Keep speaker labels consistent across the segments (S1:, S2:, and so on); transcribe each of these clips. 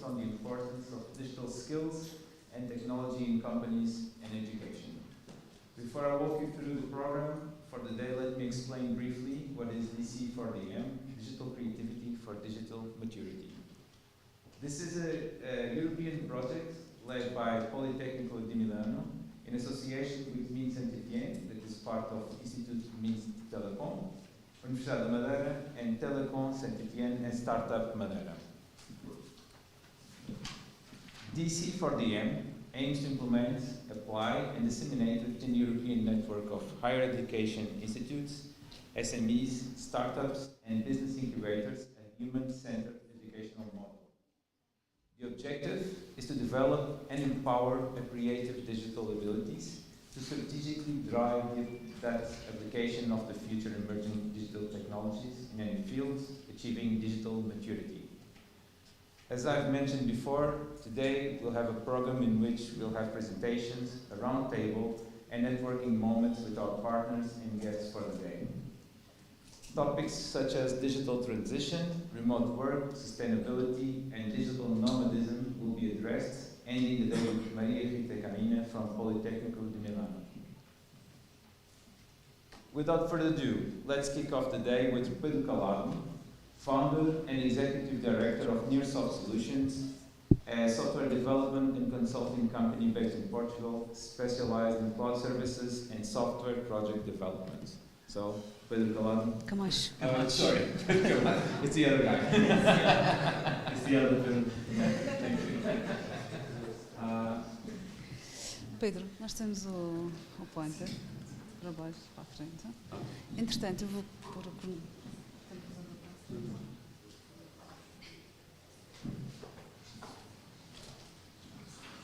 S1: on the importance of digital skills and technology in companies and education. Before I walk you through the program for the day, let me explain briefly what is DC4DM, Digital Creativity for Digital Maturity. This is a European project led by Politecnico di Milano in association with Min Saint-Étienne, that is part of Institute Min Telecom, Universidade de Madeira, and Telecom Saint-Étienne and Startup Madeira. DC4DM aims to implement, apply, and disseminate within the European network of higher education institutes, SMEs, startups, and business incubators a human-centered educational model. The objective is to develop and empower creative digital abilities to strategically drive that application of the future emerging digital technologies in any fields, achieving digital maturity. As I've mentioned before, today we'll have a program in which we'll have presentations, a round table, and networking moments with our partners and guests for the day. Topics such as digital transition, remote work, sustainability, and digital nomadism will be addressed, ending the day with Maria Rita Camina from Politecnico di Milano. Without further ado, let's kick off the day with Pedro Calado, founder and executive director of Nearsoft Solutions, a software development and consulting company based in Portugal, specialized in cloud services and software project development. So, Pedro Calado.
S2: Camacho.
S1: Sorry, it's the other guy. It's the other Pedro. Thank you.
S2: Pedro, nós temos o pointer para baixo, para a frente. Entretanto, eu vou pôr o...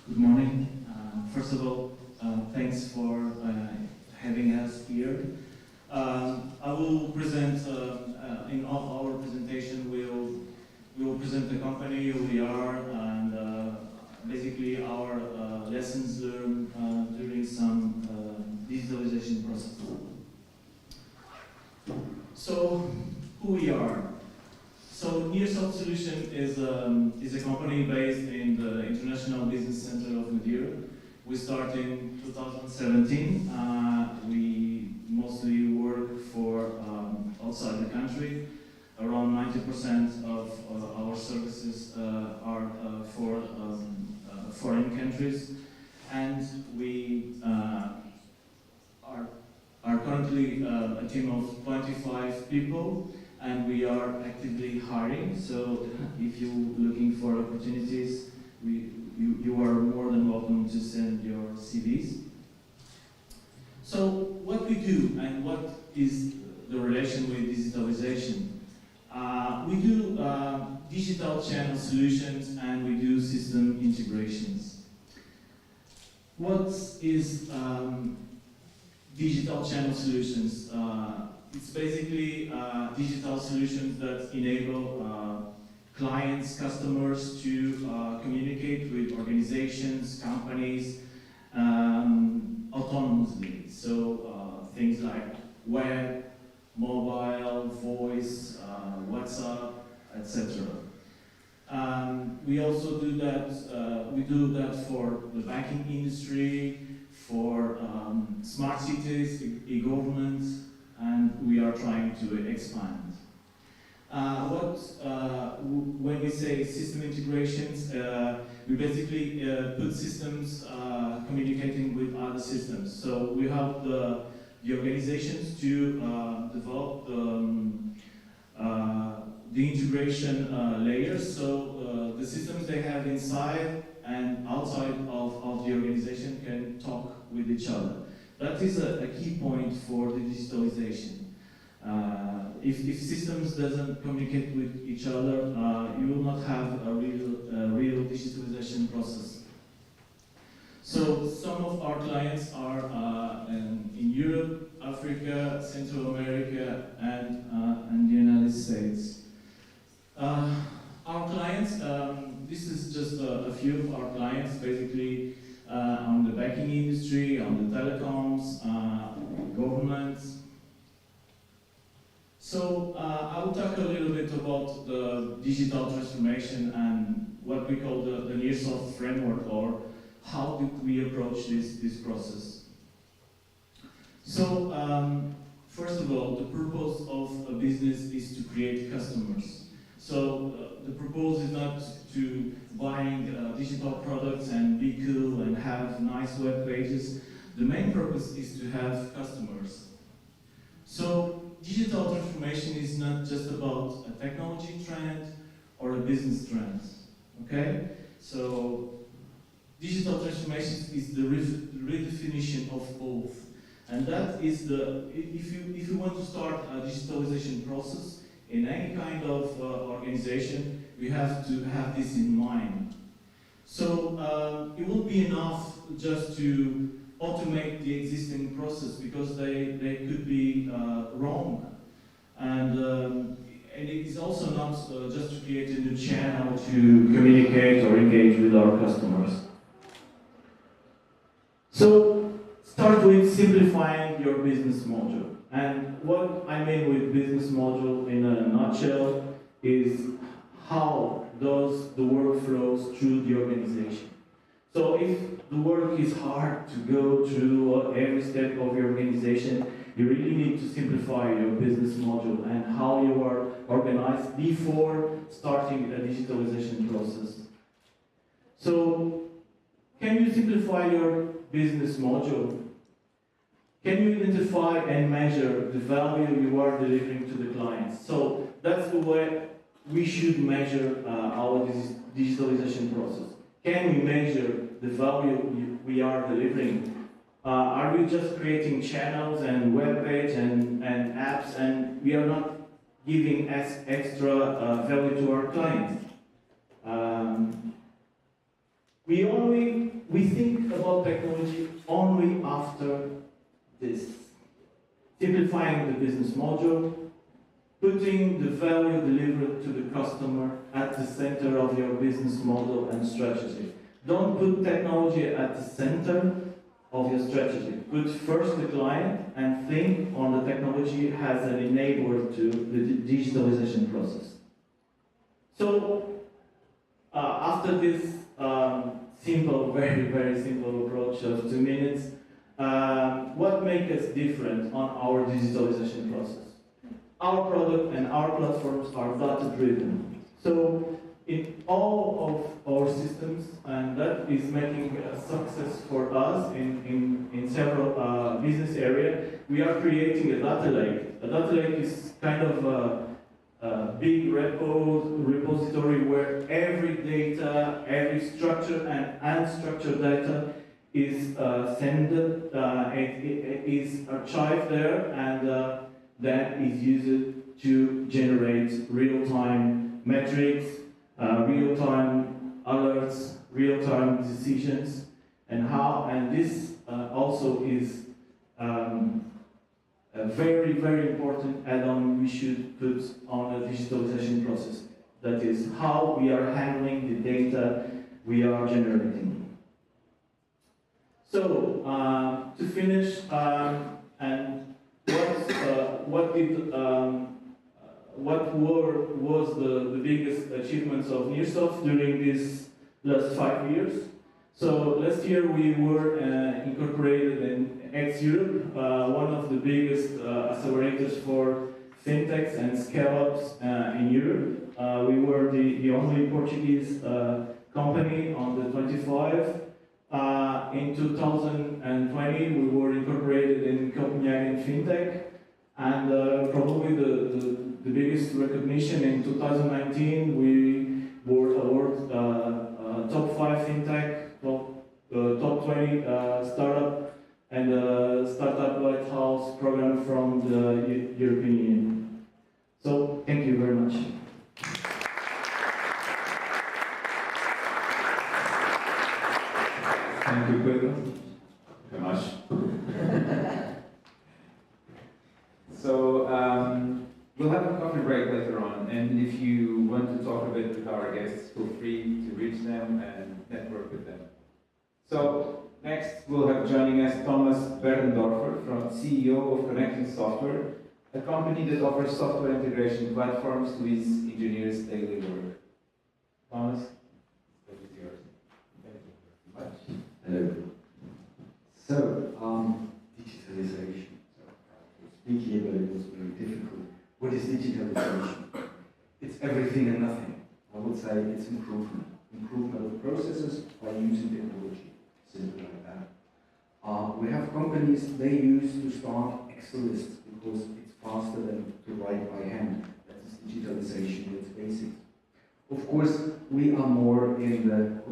S3: Good morning. First of all, thanks for having us here. I will present, in our presentation, we will present the company, who we are, and basically our lessons learned during some digitalization process. So, who we are. So, Nearsoft Solution is a company based in the International Business Center of Madeira. We started in 2017. We mostly work for outside the country. Around 90% of our services are for foreign countries, and we are currently a team of 25 people, and we are actively hiring. So if you're looking for opportunities, you are more than welcome to send your CVs. So what we do and what is the relation with digitalization? We do digital channel solutions and we do system integrations. What is digital channel solutions? It's basically digital solutions that enable clients, customers to communicate with organizations, companies autonomously. So things like web, mobile, voice, WhatsApp, etc. We also do that. We do that for the banking industry, for smart cities, e-government, and we are trying to expand. When we say system integrations, we basically put systems communicating with other systems. So we help the organizations to develop the integration layers. So the systems they have inside and outside of the organization can talk with each other. That is a key point for the digitalization. If systems doesn't communicate with each other, you will not have a real digitalization process. So some of our clients are in Europe, Africa, Central America, and the United States. Our clients, this is just a few of our clients, basically on the banking industry, on the telecoms, governments. So I will talk a little bit about the digital transformation and what we call the Nearsoft framework, or how do we approach this process. So first of all, the purpose of a business is to create customers. So the purpose is not to buying digital products and be cool and have nice web pages. The main purpose is to have customers. So digital transformation is not just about a technology trend or a business trend, okay? So digital transformation is the redefinition of both. And that is if you want to start a digitalization process in any kind of organization, we have to have this in mind. So it won't be enough just to automate the existing process, because they could be wrong. And it is also not just to create a new channel to communicate or engage with our customers. So start with simplifying your business module. And what I mean with business module in a nutshell is how does the work flows through the organization. So if the work is hard to go through every step of your organization, you really need to simplify your business module and how you are organized before starting a digitalization process. So can you simplify your business module? Can you identify and measure the value you are delivering to the clients? So that's the way we should measure our digitalization process. Can we measure the value we are delivering? Are we just creating channels and web page and apps, and we are not giving extra value to our clients? We think about technology only after this. Simplifying the business module, putting the value delivered to the customer at the center of your business model and strategy. Don't put technology at the center of your strategy. Put first the client and think on the technology as an enabler to the digitalization process. So after this simple, very simple approach of 2 minutes, what makes us different on our digitalization process? Our product and our platforms are data-driven. So in all of our systems, and that is making a success for us in several business areas, we are creating a data lake. A data lake is kind of a big repository where every data, every structured and unstructured data is sent, it is archived there, and that is used to generate real-time metrics, real-time alerts, real-time decisions, and this also is a very important add-on we should put on the digitalization process. That is how we are handling the data we are generating. So to finish, and what was the biggest achievements of Nearsoft during these last 5 years? So last year we were incorporated in X-Europe, one of the biggest accelerators for fintechs and scale-ups in Europe. We were the only Portuguese company on the 25. In 2020 we were incorporated in Copenhagen Fintech, and probably the biggest recognition in 2019 we were awarded top 5 fintech, top 20 startup, and Startup Lighthouse program from the European Union. So thank you very much.
S1: Thank you, Pedro. Very much. So we'll have a coffee break later on, and if you want to talk a bit with our guests, feel free to reach them and network with them. So next we'll have joining us Thomas Berndorfer, CEO of Connecting Software, a company that offers software integration platforms to ease engineers' daily work. Thomas, the floor is yours.
S4: Thank you very much. Hello. So, digitalization. Speak here, but it was very difficult. What is digitalization? It's everything and nothing. I would say it's improvement. Improvement of processes by using technology. Simple like that. We have companies, they use to start Excel lists because it's faster than to write by hand. That is digitalization, it's basic. Of course, we are more in the,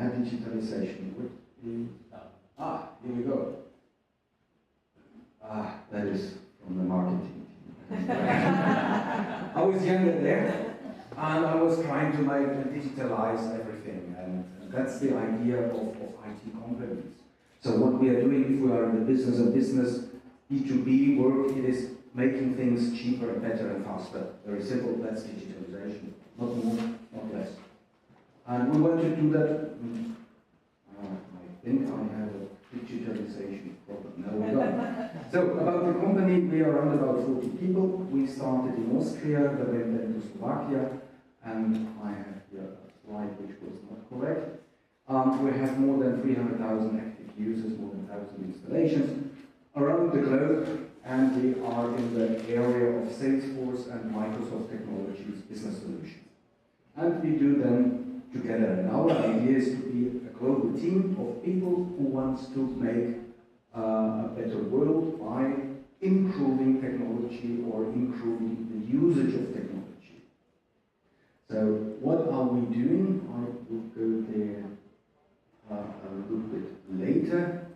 S4: digitalization. Here we go. That is from the marketing team. I was younger there, and I was trying to digitalize everything, and that's the idea of IT companies. So what we are doing, if we are in the business of business, B2B work, it is making things cheaper and better and faster. Very simple, that's digitalization. Not more, not less. And we want to do that. I think I have a digitalization problem. No, we don't. So about the company, we are around about 40 people. We started in Austria, then we went to Slovakia, and I have here a slide which was not correct. We have more than 300,000 active users, more than 1,000 installations around the globe, and we are in the area of Salesforce and Microsoft Technologies business solutions. And we do them together. And our idea is to be a global team of people who wants to make a better world by improving technology or improving the usage of technology. So what are we doing? I will go there a little bit later.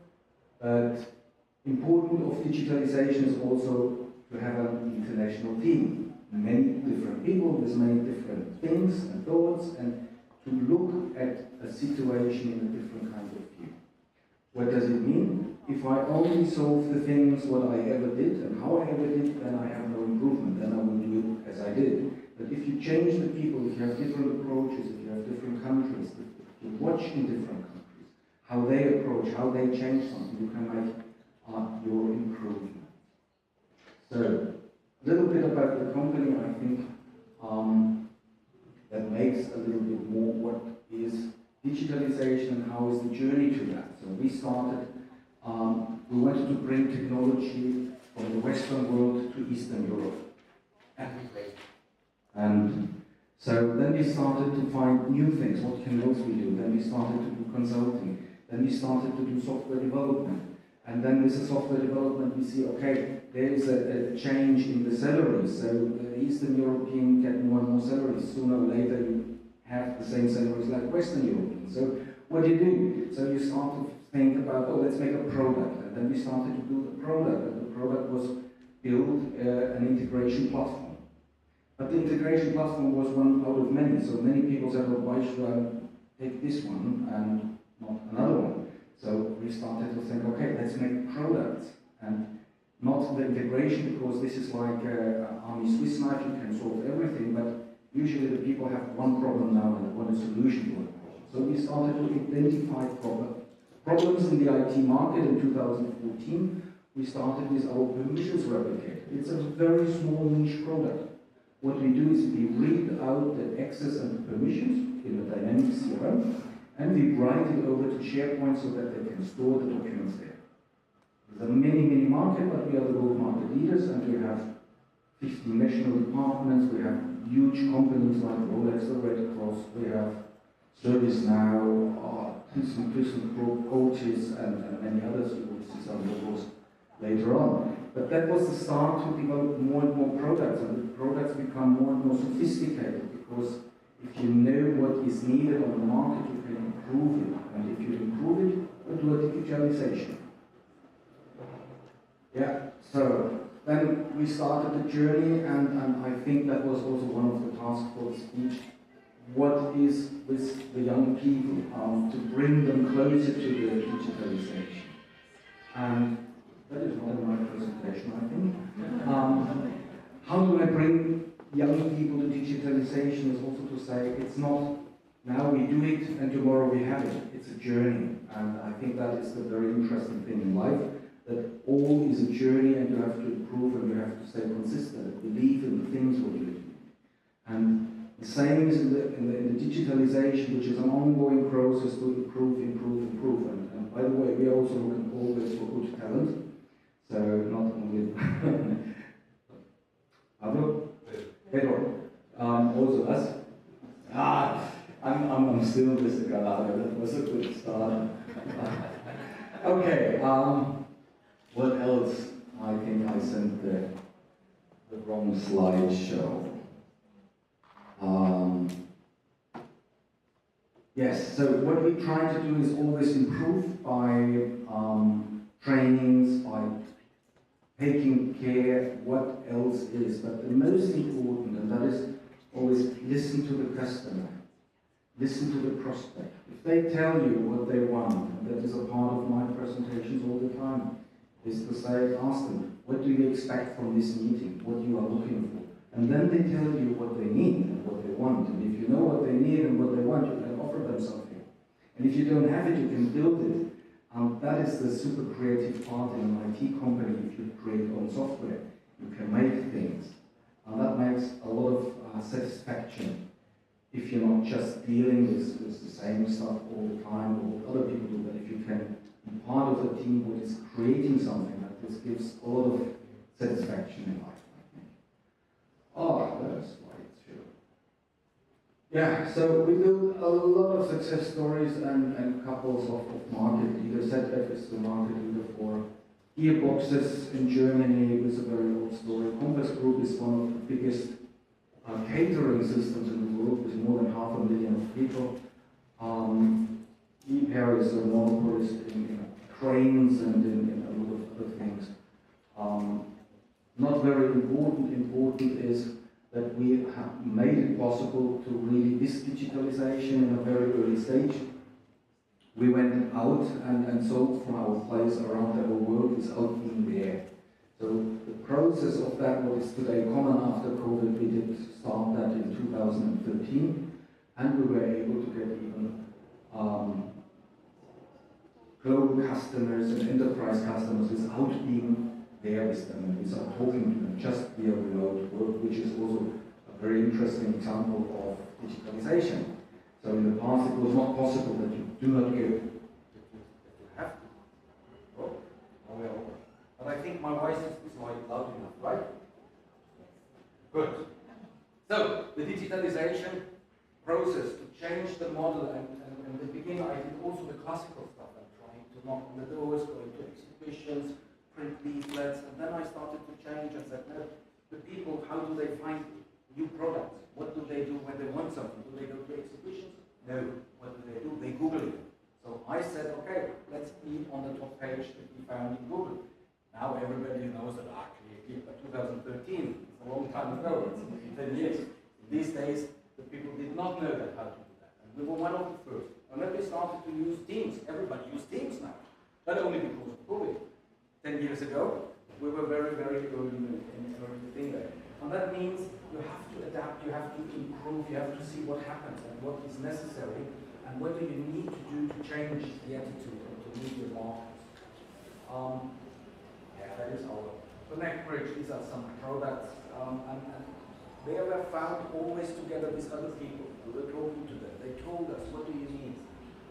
S4: But important of digitalization is also to have an international team. Many different people with many different things and thoughts, and to look at a situation in a different kind of view. What does it mean? If I only solve the things what I ever did and how I ever did, then I have no improvement, then I will do it as I did. But if you change the people, if you have different approaches, if you have different countries, if you watch in different countries, how they approach, how they change something, you can make your improvement. So, a little bit about the company, I think, that makes a little bit more what is digitalization and how is the journey to that. So we started, we wanted to bring technology from the Western world to Eastern Europe. And so then we started to find new things. What can else we do? Then we started to do consulting. Then we started to do software development. And then with the software development, we see, okay, there is a change in the salaries. So the Eastern European get more and more salaries. Sooner or later, you have the same salaries like Western Europeans. So what do you do? So you start to think about, oh, let's make a product. And then we started to build a product. And the product was build an integration platform. But the integration platform was one out of many. So many people said, well, why should I take this one and not another one? So we started to think, okay, let's make products, and not the integration, because this is like an army Swiss knife, you can solve everything, but usually the people have one problem now and they want a solution for it. So we started to identify problems in the IT market in 2014. We started with our permissions replicator. It's a very small niche product. What we do is we read out the access and the permissions in the dynamic CRM, and we write it over to SharePoint so that they can store the documents there. There's a mini market, but we are the world market leaders, and we have 50 national departments, we have huge companies like Rolex, the Red Cross, we have ServiceNow, ThyssenKrupp, Otis, and many others. You will see some logos later on. But that was the start to develop more and more products, and the products become more and more sophisticated, because if you know what is needed on the market, you can improve it. And if you improve it, you do a digitalization. Yeah, so then we started the journey, and I think that was also one of the task force speech. What is with the young people to bring them closer to the digitalization? And that is not in my presentation, I think. How do I bring young people to digitalization is also to say it's not now we do it and tomorrow we have it. It's a journey, and I think that is the very interesting thing in life. that all is a journey and you have to improve and you have to stay consistent, believe in the things what you're doing. And the same is in the digitalization, which is an ongoing process to improve. And by the way, we are also looking always for good talent. So not only Pedro, also us. I'm still Mr. Gallardo. That was a good start. Okay. What else? I think I sent the wrong slideshow. Yes. So what we try to do is always improve by trainings, by taking care what else is. But the most important, and that is always listen to the customer, listen to the prospect. If they tell you what they want, and that is a part of my presentations all the time, is to say, ask them, what do you expect from this meeting, what you are looking for? And then they tell you what they need and what they want. And if you know what they need and what they want, you can offer them something. And if you don't have it, you can build it. That is the super creative part in an IT company. If you create your own software, you can make things. And that makes a lot of satisfaction. If you're not just dealing with the same stuff all the time, or what other people do, but if you can be part of a team that is creating something, that this gives a lot of satisfaction in life. Oh, that's why it's true. Yeah, so we built a lot of success stories and couples of market leaders. ZF is the market leader for gearboxes in Germany. It's a very old story. Compass Group is one of the biggest catering systems in the world with more than 500,000 people. ePair is a monopolist in cranes and in a lot of other things. Not very important. Important is that we have made it possible to really this digitalization in a very early stage. We went out and sold from our place around the whole world without being there. So the process of that, what is today common after COVID, we did start that in 2013, and we were able to get even global customers and enterprise customers without being there with them and without talking to them, just via remote work, which is also a very interesting example of digitalization. So in the past it was not possible that you do not get you have to. Oh, well. But I think my voice is loud enough, right? Good. So the digitalization process to change the model, and in the beginning I did also the classical stuff. I'm trying to knock on the doors, going to exhibitions, print leaflets, and then I started to change and said, no, the people, how do they find new products? What do they do when they want something? Do they go to exhibitions? No. What do? They Google it. So I said, okay, let's be on the top page that we found in Google. Now everybody knows that actually 2013, it's a long time ago, it's 10 years. These days, the people did not know that how to do that. And we were one of the first. And then we started to use Teams. Everybody uses Teams now. Not only because of COVID. 10 years ago, we were very, very early in everything there. And that means you have to adapt, you have to improve, you have to see what happens and what is necessary, and what do you need to do to change the attitude and to meet your markets. That is our Connect Bridge. These are some products, and they were found always together with other people. We were talking to them. They told us, what do you need?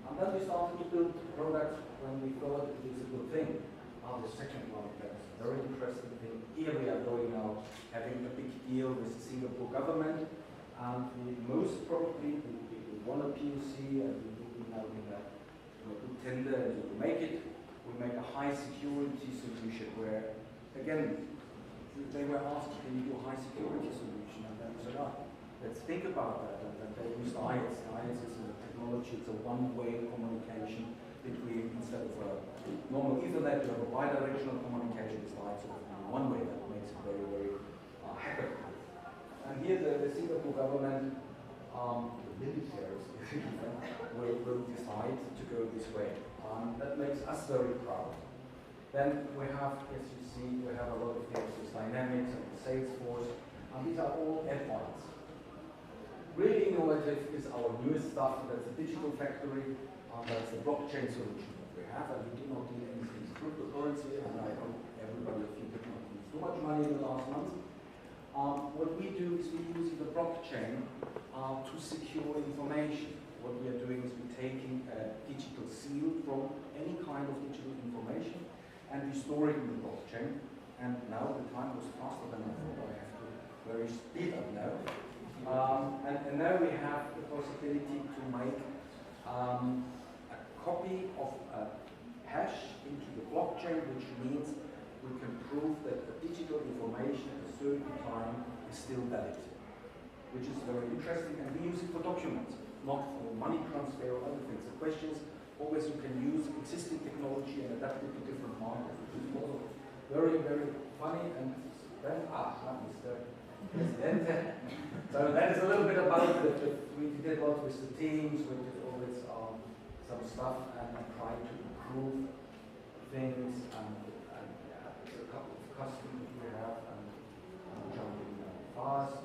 S4: And then we started to build products when we thought it was a good thing. The second one, that's a very interesting thing. Here we are going out, having a big deal with the Singapore government, and we most probably we won a POC, and we will be now in a good tender, and we make it. We make a high security solution where, again, they were asked, can you do a high security solution? And then we said, let's think about that. And they used IELTS. IELTS is a technology, it's a one-way communication between, instead of a normal Ethernet, you have a bidirectional communication. It's like sort of one way that makes it very, very hacker-proof. And here the Singapore government, the militaries, will decide to go this way. That makes us very proud. Then we have, as you see, we have a lot of things with Dynamics and Salesforce, and these are all add-ons. Really innovative is our newest stuff. That's a digital factory. That's the blockchain solution that we have, and we do not need anything cryptocurrency, and I hope everybody of you did not lose too much money in the last month. What we do is we use the blockchain to secure information. What we are doing is we're taking a digital seal from any kind of digital information and we store it in the blockchain. And now the time was faster than I thought. I have to very speed up now. And now we have the possibility to make a copy of a hash into the blockchain, which means we can prove that the digital information at a certain time is still valid, which is very interesting, and we use it for documents, not for money transfer or other things. The question is always you can use existing technology and adapt it to different markets, which is also very, very funny. And then, Mr. President. So that is a little bit about we did a lot with the teams, we did always some stuff and try to improve things, and there's a couple of customers we have, and I'm jumping fast.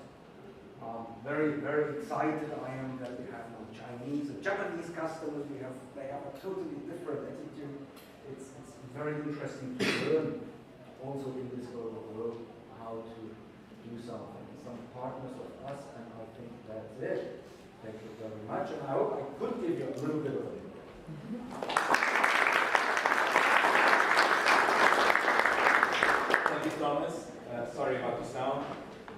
S4: Very, very excited I am that we have now Chinese and Japanese customers. They have a totally different attitude. It's very interesting to learn also in this world how to do something. Some partners of us, and I think that's it. Thank you very much, and I hope I could give you a little bit of it.
S1: Thank you, Thomas. Sorry about the sound.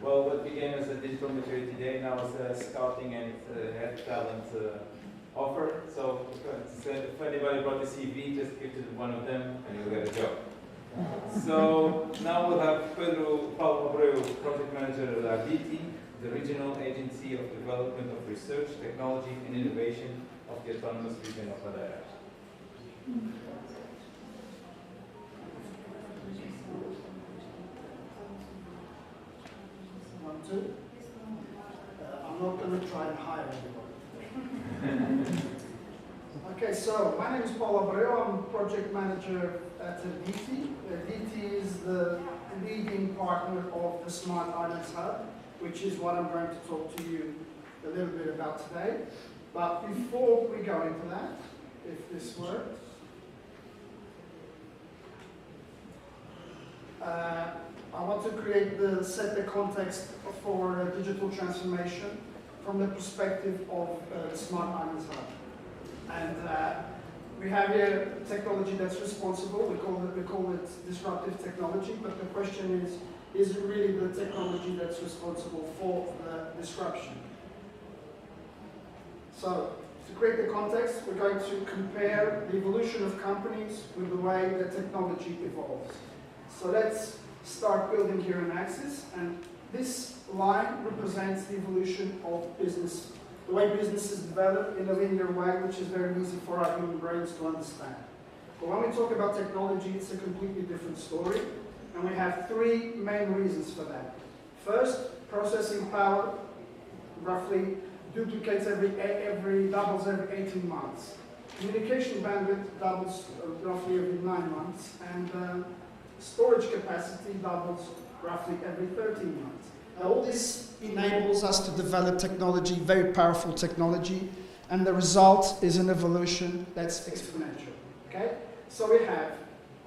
S1: Well, what began as a digital maturity day now is a scouting and head talent offer. So if anybody brought a CV, just give to one of them and you'll get a job. So now we'll have Paulo, Abreu, Project Manager at Arditi, the regional agency of development of research, technology and innovation of the autonomous region of Madeira.
S5: I'm not going to try and hire anybody. Okay, so my name is Paulo Abreu. I'm project manager at Arditi. Arditi is the leading partner of the Smart Islands Hub, which is what I'm going to talk to you a little bit about today. But before we go into that, if this works, I want to set the context for digital transformation from the perspective of the Smart Islands Hub. And we have here technology that's responsible. We call it disruptive technology, but the question is it really the technology that's responsible for the disruption? So, to create the context, we're going to compare the evolution of companies with the way that technology evolves. So let's start building here an axis, and this line represents the evolution of business, the way businesses develop in a linear way, which is very easy for our human brains to understand. But when we talk about technology, it's a completely different story, and we have three main reasons for that. First, processing power roughly duplicates doubles every 18 months. Communication bandwidth doubles roughly every 9 months, and storage capacity doubles roughly every 13 months. All this enables us to develop technology, very powerful technology, and the result is an evolution that's exponential. Okay? So we have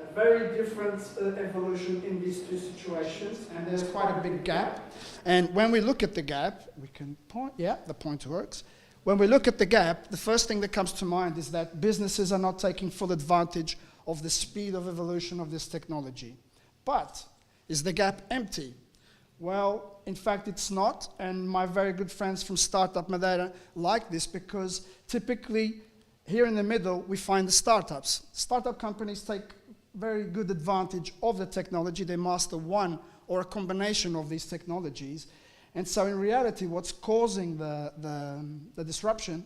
S5: a very different evolution in these two situations, and there's quite a big gap. And when we look at the gap, we can point, yeah, the pointer works. When we look at the gap, the first thing that comes to mind is that businesses are not taking full advantage of the speed of evolution of this technology. But is the gap empty? Well, in fact, it's not, and my very good friends from Startup Madeira like this because typically here in the middle we find the startups. Startup companies take very good advantage of the technology. They master one or a combination of these technologies. And so in reality, what's causing the disruption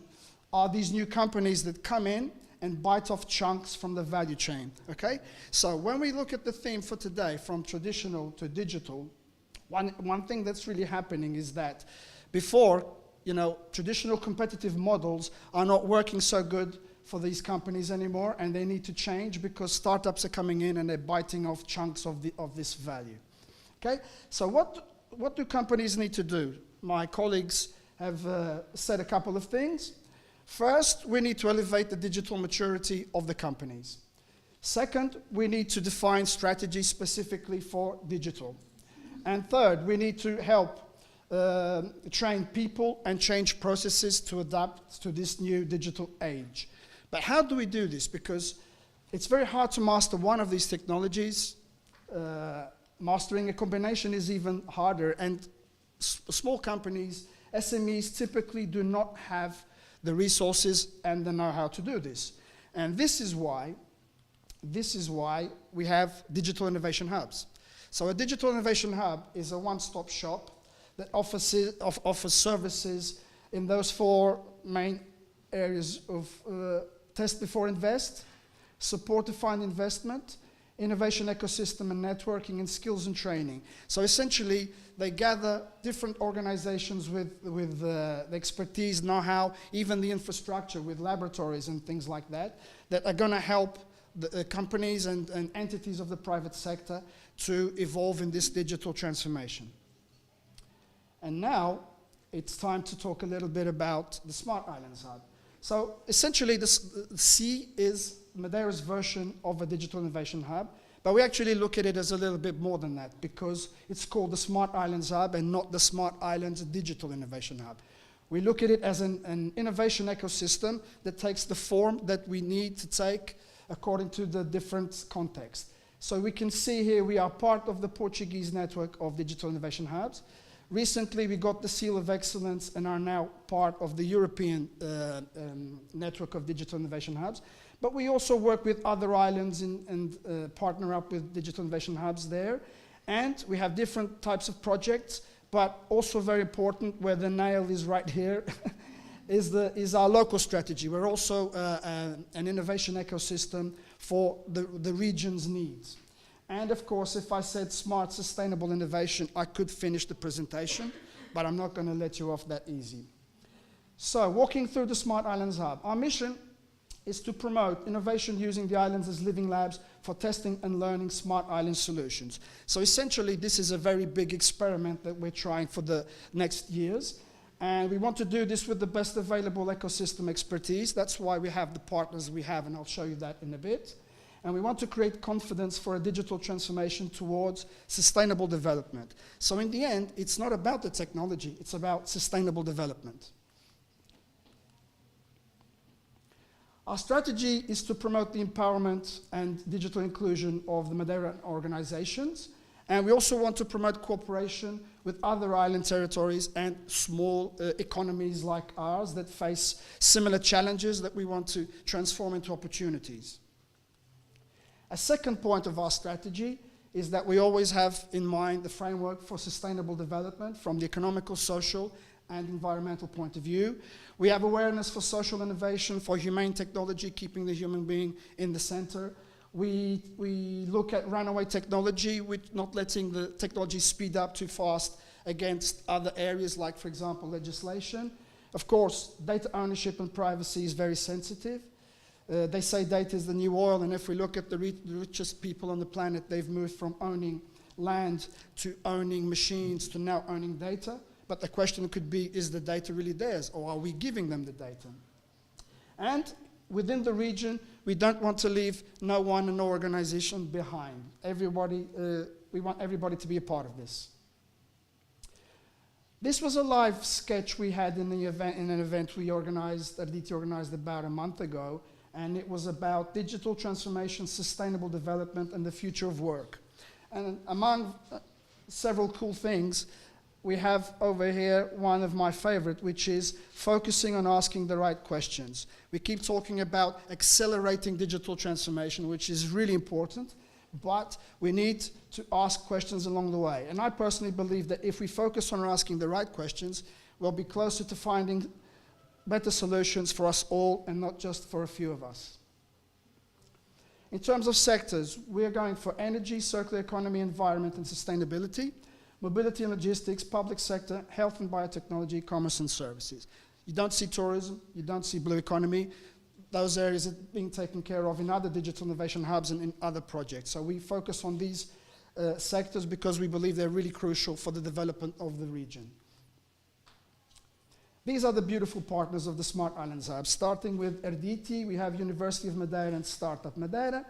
S5: are these new companies that come in and bite off chunks from the value chain, okay? So when we look at the theme for today, from traditional to digital, one thing that's really happening is that before, traditional competitive models are not working so good for these companies anymore, and they need to change because startups are coming in and they're biting off chunks of this value, okay? So what do companies need to do? My colleagues have said a couple of things. First, we need to elevate the digital maturity of the companies. Second, we need to define strategies specifically for digital. And third, we need to help train people and change processes to adapt to this new digital age. But how do we do this? Because it's very hard to master one of these technologies. Mastering a combination is even harder, and small companies, SMEs, typically do not have the resources and the know-how to do this. And this is why we have digital innovation hubs. So a digital innovation hub is a one-stop shop that offers services in those four main areas of test before invest, support to find investment, innovation ecosystem and networking, and skills and training. So essentially, they gather different organizations with the expertise, know-how, even the infrastructure with laboratories and things like that, that are going to help the companies and entities of the private sector to evolve in this digital transformation. And now, it's time to talk a little bit about the Smart Islands Hub. So essentially, the C is Madeira's version of a digital innovation hub, but we actually look at it as a little bit more than that, because it's called the Smart Islands Hub and not the Smart Islands Digital Innovation Hub. We look at it as an innovation ecosystem that takes the form that we need to take according to the different context. So we can see here we are part of the Portuguese network of digital innovation hubs. Recently, we got the Seal of Excellence and are now part of the European network of digital innovation hubs. But we also work with other islands and partner up with digital innovation hubs there. And we have different types of projects, but also very important, where the nail is right here, is our local strategy. We're also an innovation ecosystem for the region's needs. And of course, if I said smart, sustainable innovation, I could finish the presentation, but I'm not going to let you off that easy. So, walking through the Smart Islands Hub, our mission is to promote innovation using the islands as living labs for testing and learning smart island solutions. So essentially, this is a very big experiment that we're trying for the next years. And we want to do this with the best available ecosystem expertise. That's why we have the partners we have, and I'll show you that in a bit. And we want to create confidence for a digital transformation towards sustainable development. So in the end, it's not about the technology, it's about sustainable development. Our strategy is to promote the empowerment and digital inclusion of the Madeira organizations. And we also want to promote cooperation with other island territories and small economies like ours that face similar challenges that we want to transform into opportunities. A second point of our strategy is that we always have in mind the framework for sustainable development from the economical, social, and environmental point of view. We have awareness for social innovation, for humane technology, keeping the human being in the center. We look at runaway technology, with not letting the technology speed up too fast against other areas, like, for example, legislation. Of course, data ownership and privacy is very sensitive. They say data is the new oil, and if we look at the richest people on the planet, they've moved from owning land to owning machines to now owning data. But the question could be, is the data really theirs, or are we giving them the data? And within the region, we don't want to leave no one and no organization behind. Everybody, we want everybody to be a part of this. This was a live sketch we had in an event we organized, Arditi organized about a month ago, and it was about digital transformation, sustainable development, and the future of work. And among several cool things, we have over here one of my favorite, which is focusing on asking the right questions. We keep talking about accelerating digital transformation, which is really important, but we need to ask questions along the way. And I personally believe that if we focus on asking the right questions, we'll be closer to finding better solutions for us all and not just for a few of us. In terms of sectors, we are going for energy, circular economy, environment, and sustainability, mobility and logistics, public sector, health and biotechnology, commerce and services. You don't see tourism, you don't see blue economy. Those areas are being taken care of in other digital innovation hubs and in other projects. So we focus on these sectors because we believe they're really crucial for the development of the region. These are the beautiful partners of the Smart Islands Hub. Starting with Arditi, we have University of Madeira and Startup Madeira.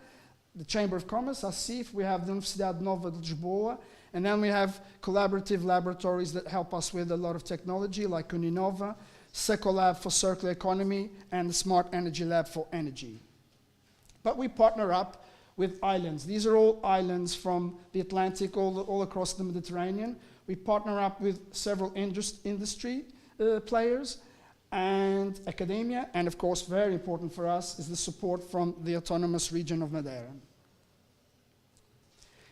S5: the Chamber of Commerce, ACIF, we have the Universidade Nova de Lisboa, and then we have collaborative laboratories that help us with a lot of technology, like Uninova, Secolab for circular economy, and the Smart Energy Lab for energy. But we partner up with islands. These are all islands from the Atlantic all across the Mediterranean. We partner up with several industry players and academia, and of course, very important for us is the support from the autonomous region of Madeira.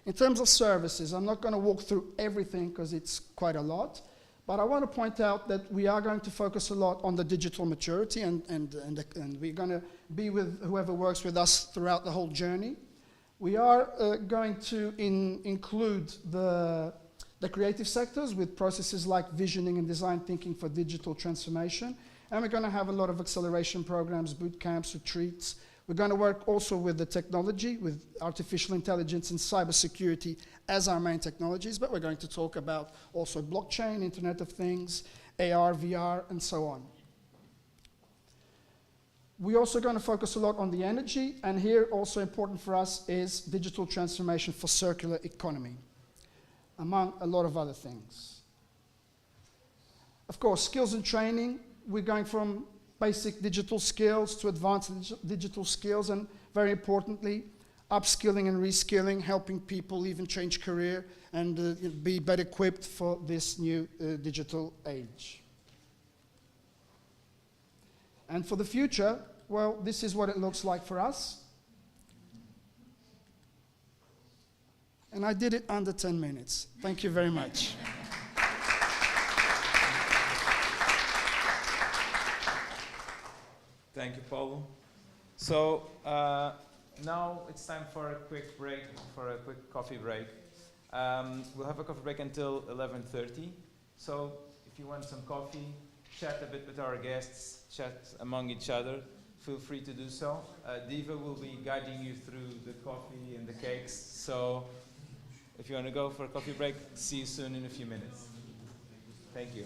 S5: In terms of services, I'm not going to walk through everything because it's quite a lot, but I want to point out that we are going to focus a lot on the digital maturity, and we're going to be with whoever works with us throughout the whole journey. We are going to include the creative sectors with processes like visioning and design thinking for digital transformation. And we're going to have a lot of acceleration programs, boot camps, retreats. We're going to work also with the technology, with artificial intelligence and cybersecurity as our main technologies, but we're going to talk about also blockchain, Internet of Things, AR, VR, and so on. We're also going to focus a lot on the energy, and here also important for us is digital transformation for circular economy, among a lot of other things. Of course, skills and training, we're going from basic digital skills to advanced digital skills, and very importantly, upskilling and reskilling, helping people even change career and be better equipped for this new digital age. And for the future, well, this is what it looks like for us. And I did it under 10 minutes. Thank you very much.
S1: Thank you, Paulo. So now it's time for a quick break, for a quick coffee break. We'll have a coffee break until 11:30. So if you want some coffee, chat a bit with our guests, chat among each other, feel free to do so. Diva will be guiding you through the coffee and the cakes. So if you want to go for a coffee break, see you soon in a few minutes. Thank you.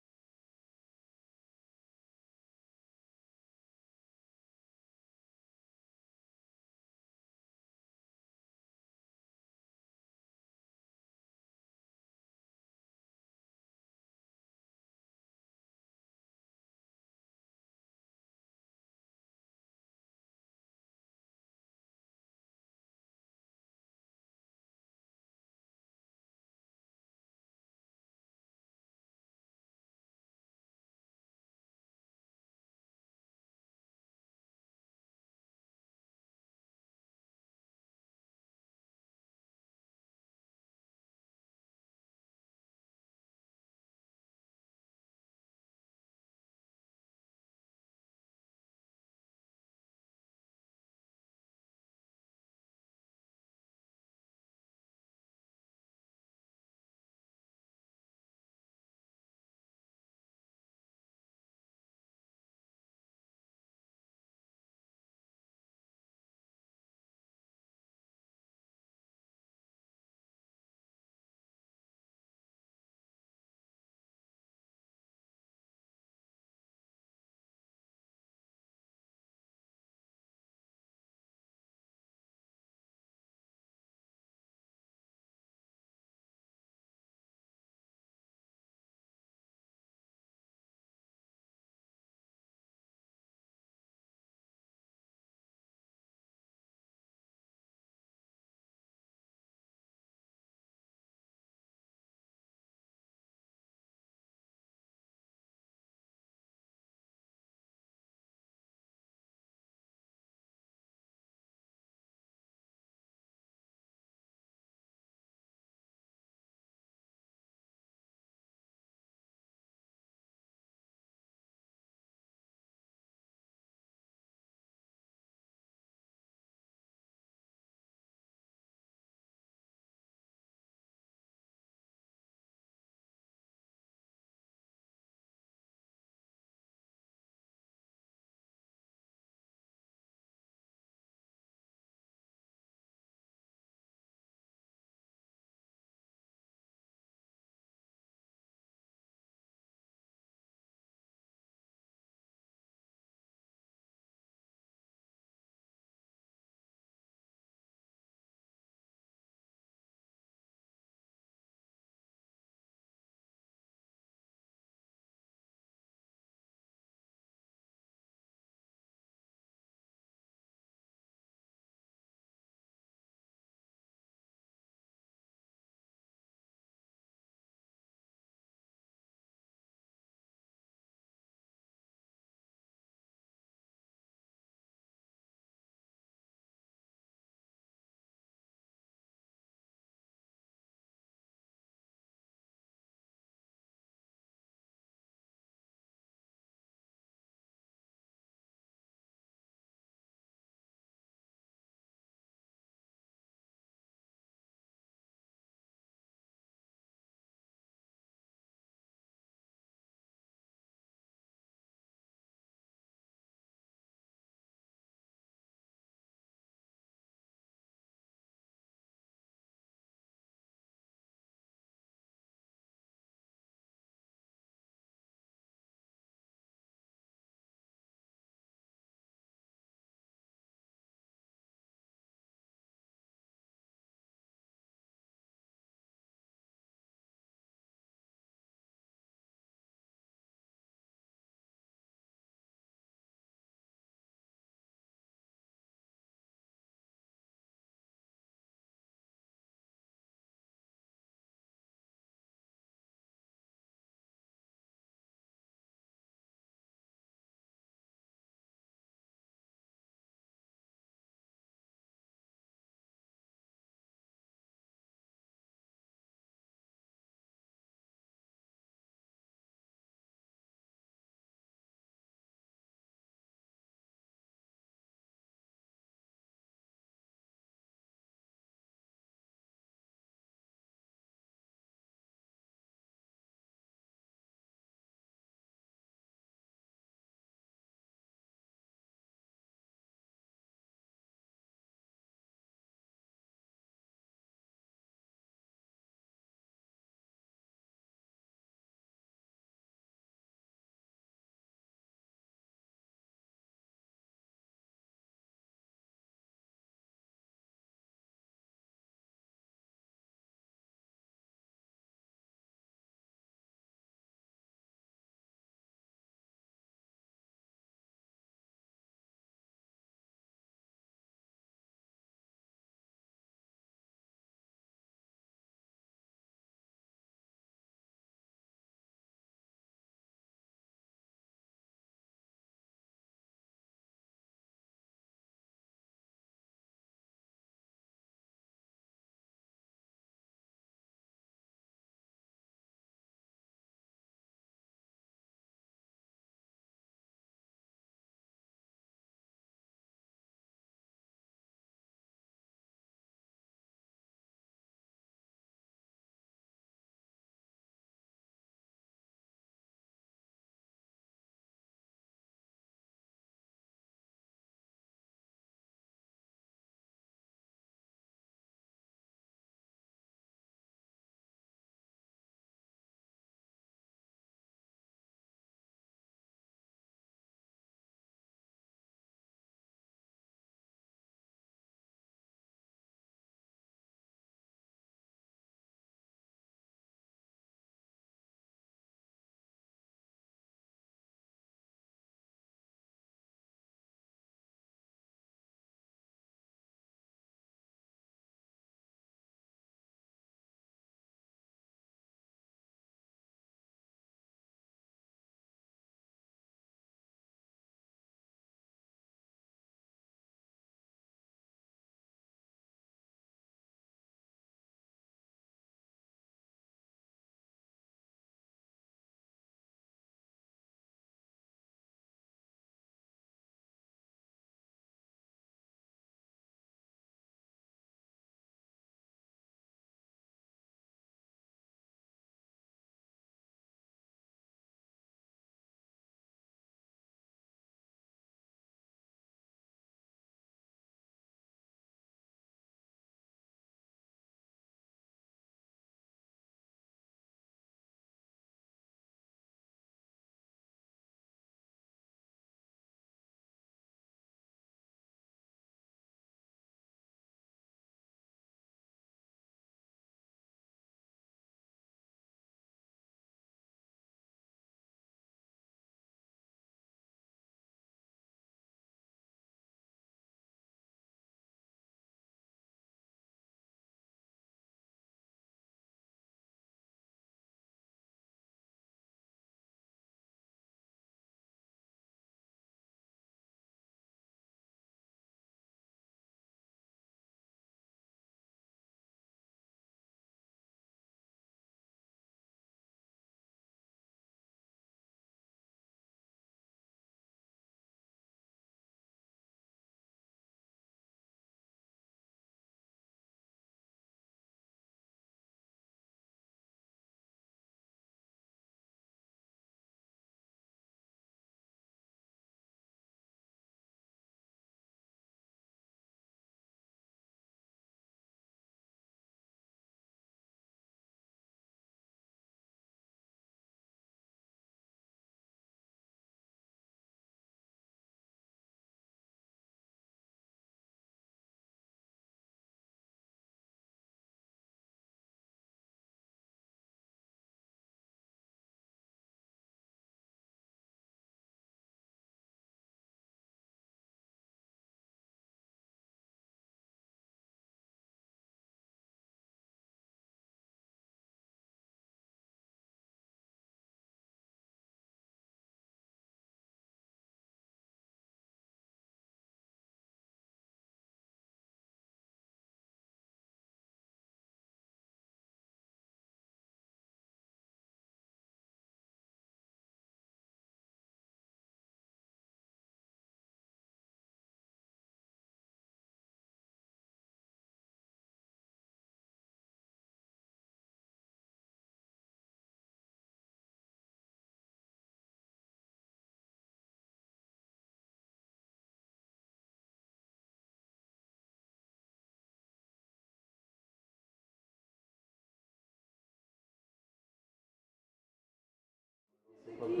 S6: E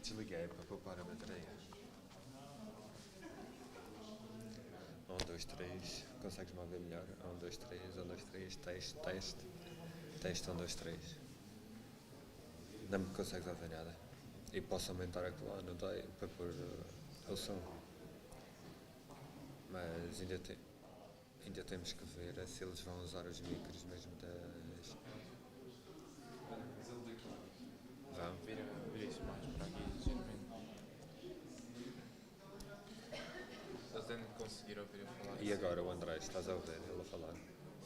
S6: desliguei para poupar a bateria. 1, 2, 3. Consegues-me ouvir melhor? 1, 2, 3. 1, 2, 3. Teste, teste. Teste 1, 2, 3. Não me consegues ouvir nada. E posso aumentar aquilo lá, não dói, para pôr o som. Mas ainda temos que ver se eles vão usar os micros mesmo das... Vão?
S1: Vira isso mais para aqui, ligeiramente. Eles devem conseguir ouvir eu falar.
S6: E agora o André, estás a ouvir ele a falar?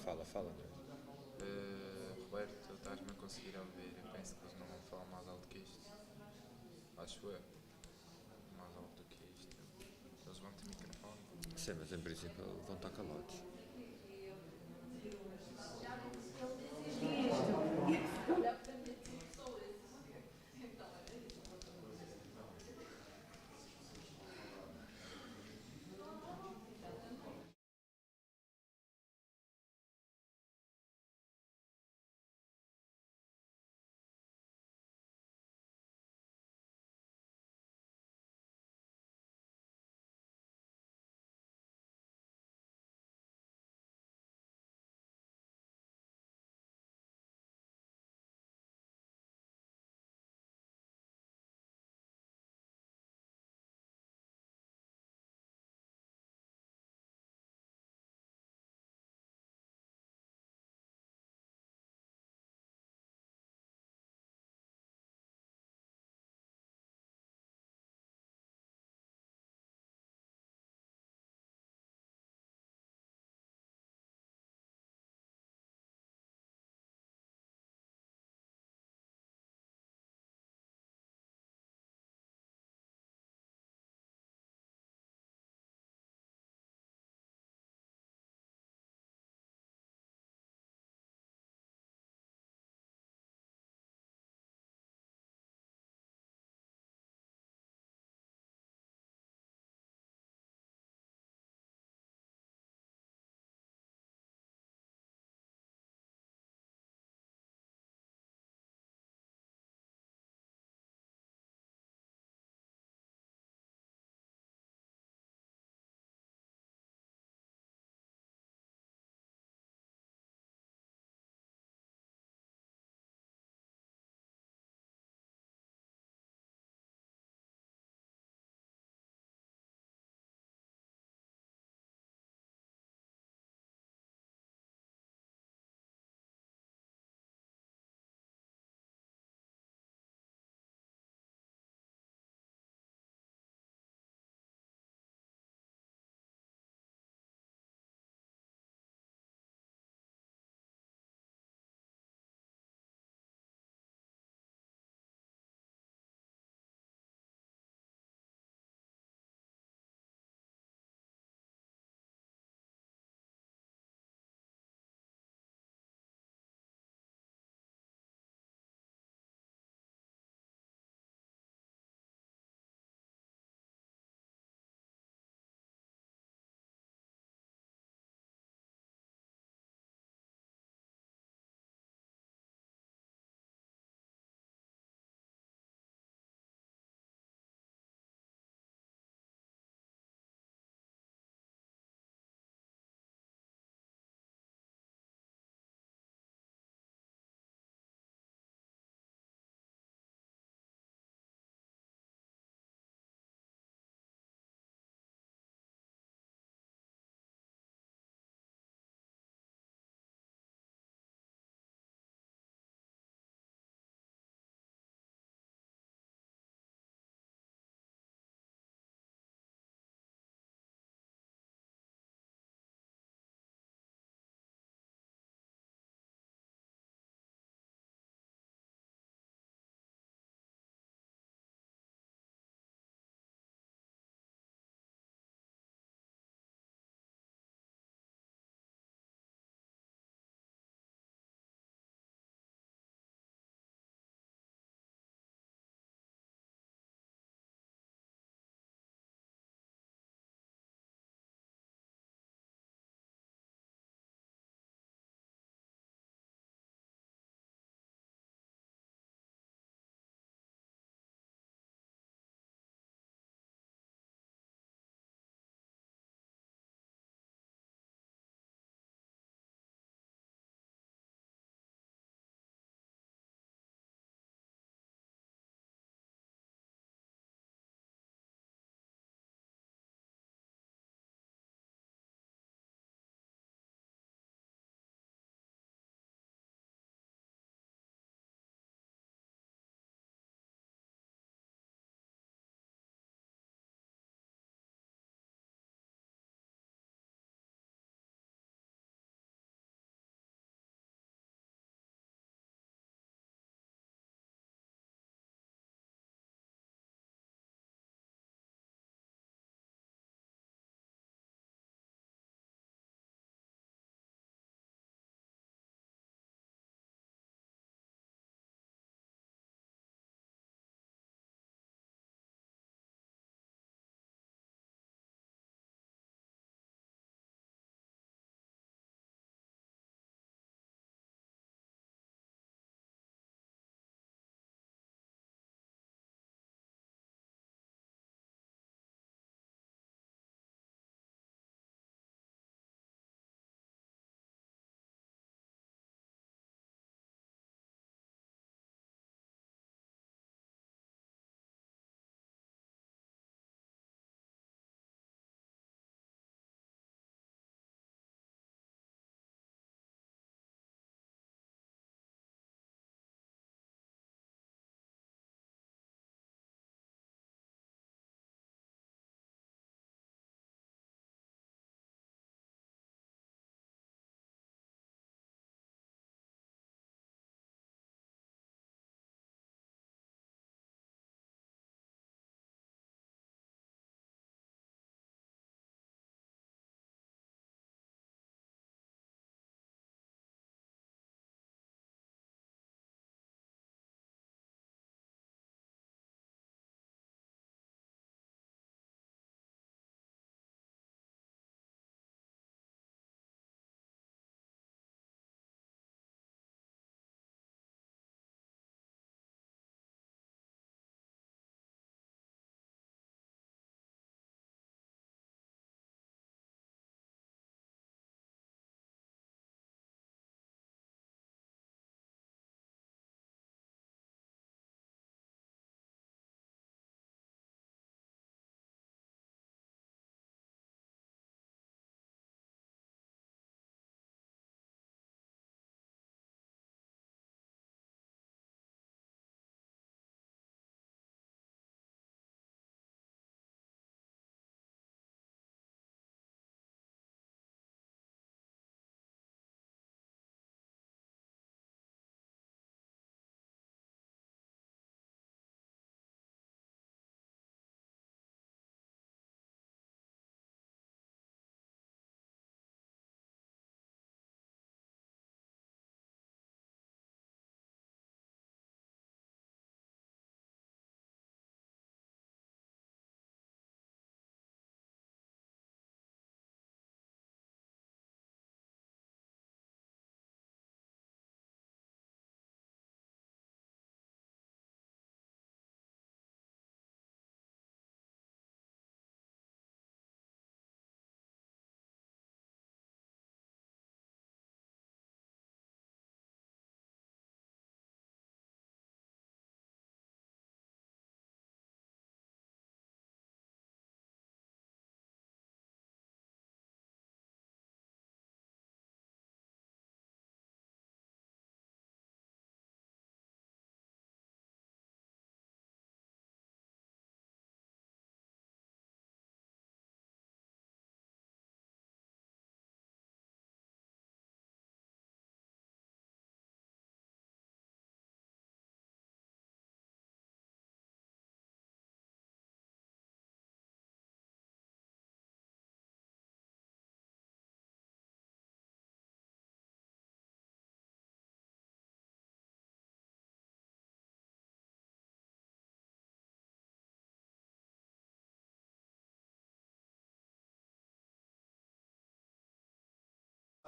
S6: Fala, André.
S1: Roberto, estás-me a conseguir ouvir? Eu penso que eles não vão falar mais alto que isto. Acho eu. Mais alto do que isto. Eles vão ter microfone.
S6: Sim, mas em princípio vão estar calados.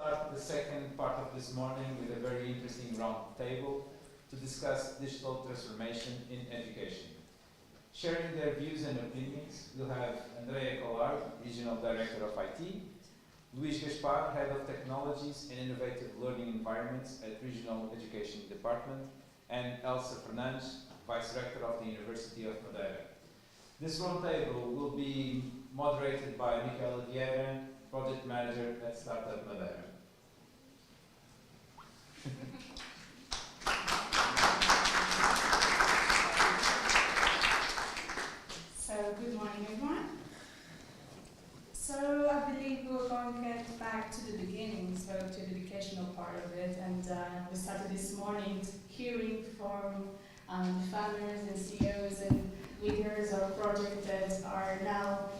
S1: Start the second part of this morning with a very interesting round table to discuss digital transformation in education. Sharing their views and opinions, we'll have Andreia, Regional Director of IT, Luís Gaspar, Head of Technologies and Innovative Learning Environments at Regional Education Department, and Elsa Fernandes, Vice Rector of the University of Madeira. This roundtable will be moderated by Michaela Vieira, Project Manager at Startup Madeira.
S7: So, good morning everyone. So, I believe we're going to get back to the beginning, so to the educational part of it, and we started this morning hearing from the founders and CEOs and leaders of projects that are now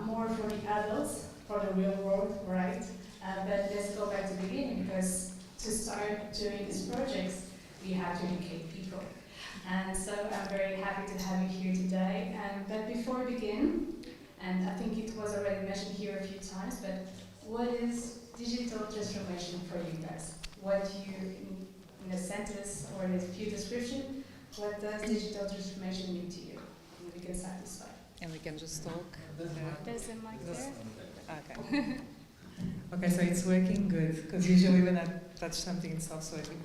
S7: more for the adults, for the real world, right? But let's go back to the beginning, because to start doing these projects, we have to educate people. And so I'm very happy to have you here today. But before we begin, and I think it was already mentioned here a few times, but what is digital transformation for you guys? What do you, in a sentence or in a few description, what does digital transformation mean to you? And we can start this way.
S8: And we can just talk.
S7: There's a mic there.
S8: Okay. Okay, so it's working good, because usually when I touch something it stops working.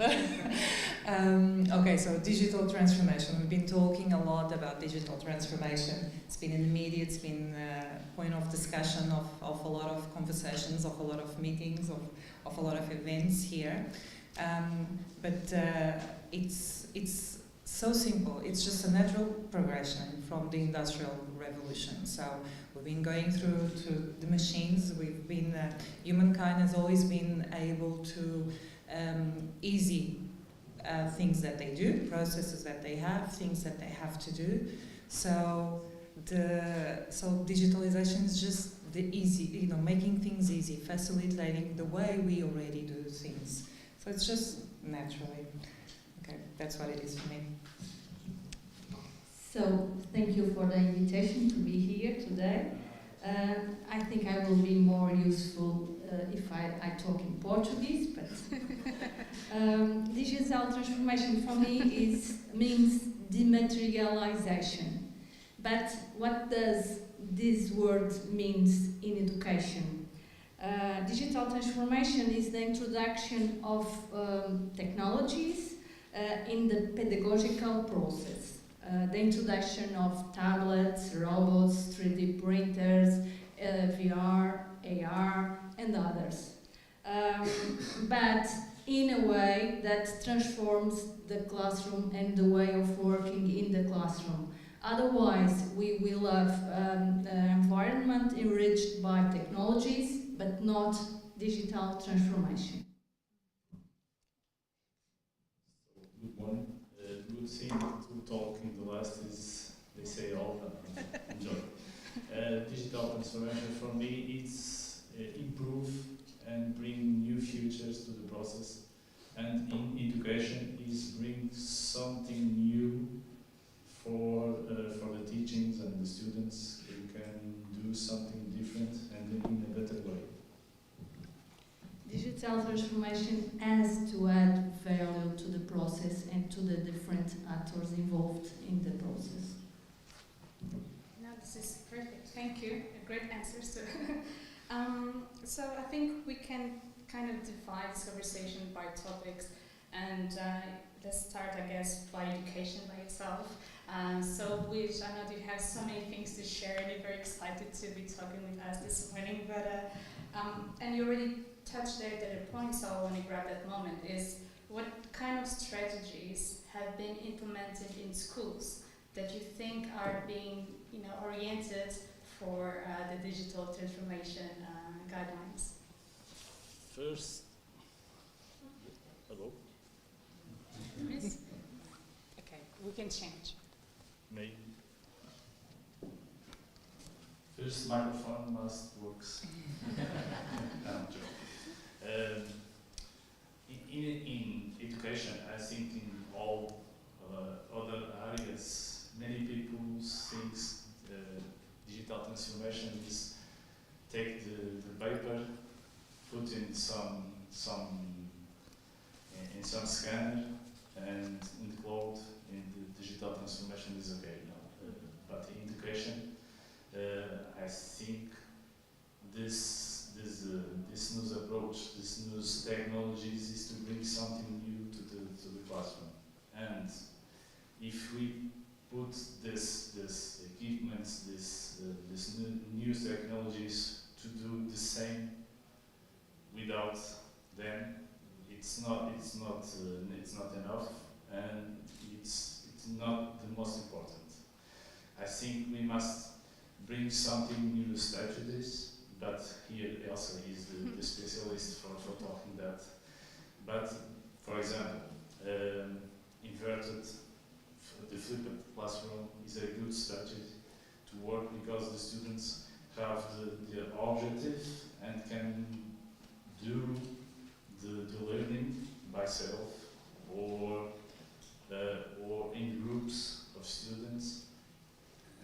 S8: Okay, so digital transformation. We've been talking a lot about digital transformation. It's been in the media, it's been a point of discussion of a lot of conversations, of a lot of meetings, of a lot of events here. But it's so simple. It's just a natural progression from the Industrial Revolution. So we've been going through to the machines. We've been humankind has always been able to easy things that they do, processes that they have, things that they have to do. So digitalization is just the easy, making things easy, facilitating the way we already do things. So it's just naturally. Okay, that's what it is for me.
S9: So, thank you for the invitation to be here today. I think I will be more useful if I talk in Portuguese, but digital transformation for me means dematerialization. But what does this word means in education? Digital transformation is the introduction of technologies in the pedagogical process. The introduction of tablets, robots, 3D printers, VR, AR, and others. But in a way that transforms the classroom and the way of working in the classroom. Otherwise, we will have an environment enriched by technologies, but not digital transformation.
S10: Good morning. Good thing to talk in the last is they say all and enjoy. Digital transformation for me is improve and bring new features to the process, and in education is bring something new for the teachings and the students. We can do something different and in a better way.
S9: Digital transformation has to add value to the process and to the different actors involved in the process.
S7: No, this is perfect. Thank you. A great answer. So I think we can kind of divide this conversation by topics, and let's start, I guess, by education by itself. So, Luís, I know you have so many things to share, and you're very excited to be talking with us this morning. But and you already touched there at a point, so I want to grab that moment. Is what kind of strategies have been implemented in schools that you think are being, oriented for the digital transformation guidelines?
S10: First, hello?
S7: Miss? Okay, we can change.
S10: Maybe. First microphone must works. No, I'm joking. In education, I think in all other areas, many people think digital transformation is take the paper, put in some scanner and in the cloud. In the digital transformation is okay now, but in education, I think this new approach, this new technologies is to bring something new to the classroom. And if we put this equipment, this new technologies to do the same without them, it's not enough, and it's not the most important. I think we must bring something new strategies, but here Elsa is the specialist for talking that. But for example, the flipped classroom is a good strategy to work because the students have the objective and can do the learning by self or in groups of students,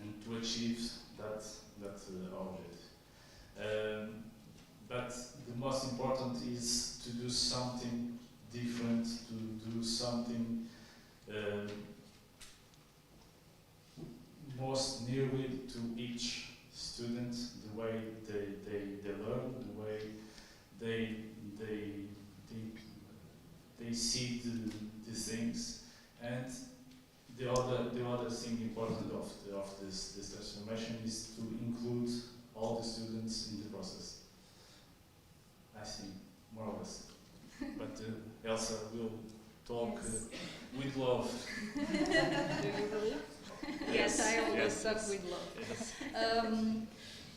S10: and to achieve that object. But the most important is to do something different, to do something most nearly to each student, the way they learn, the way they see the things. And the other thing important of this transformation is to include all the students in the process. I think, more or less. But Elsa will talk with love.
S9: Do you believe? Yes, I always talk with love.
S10: Yes.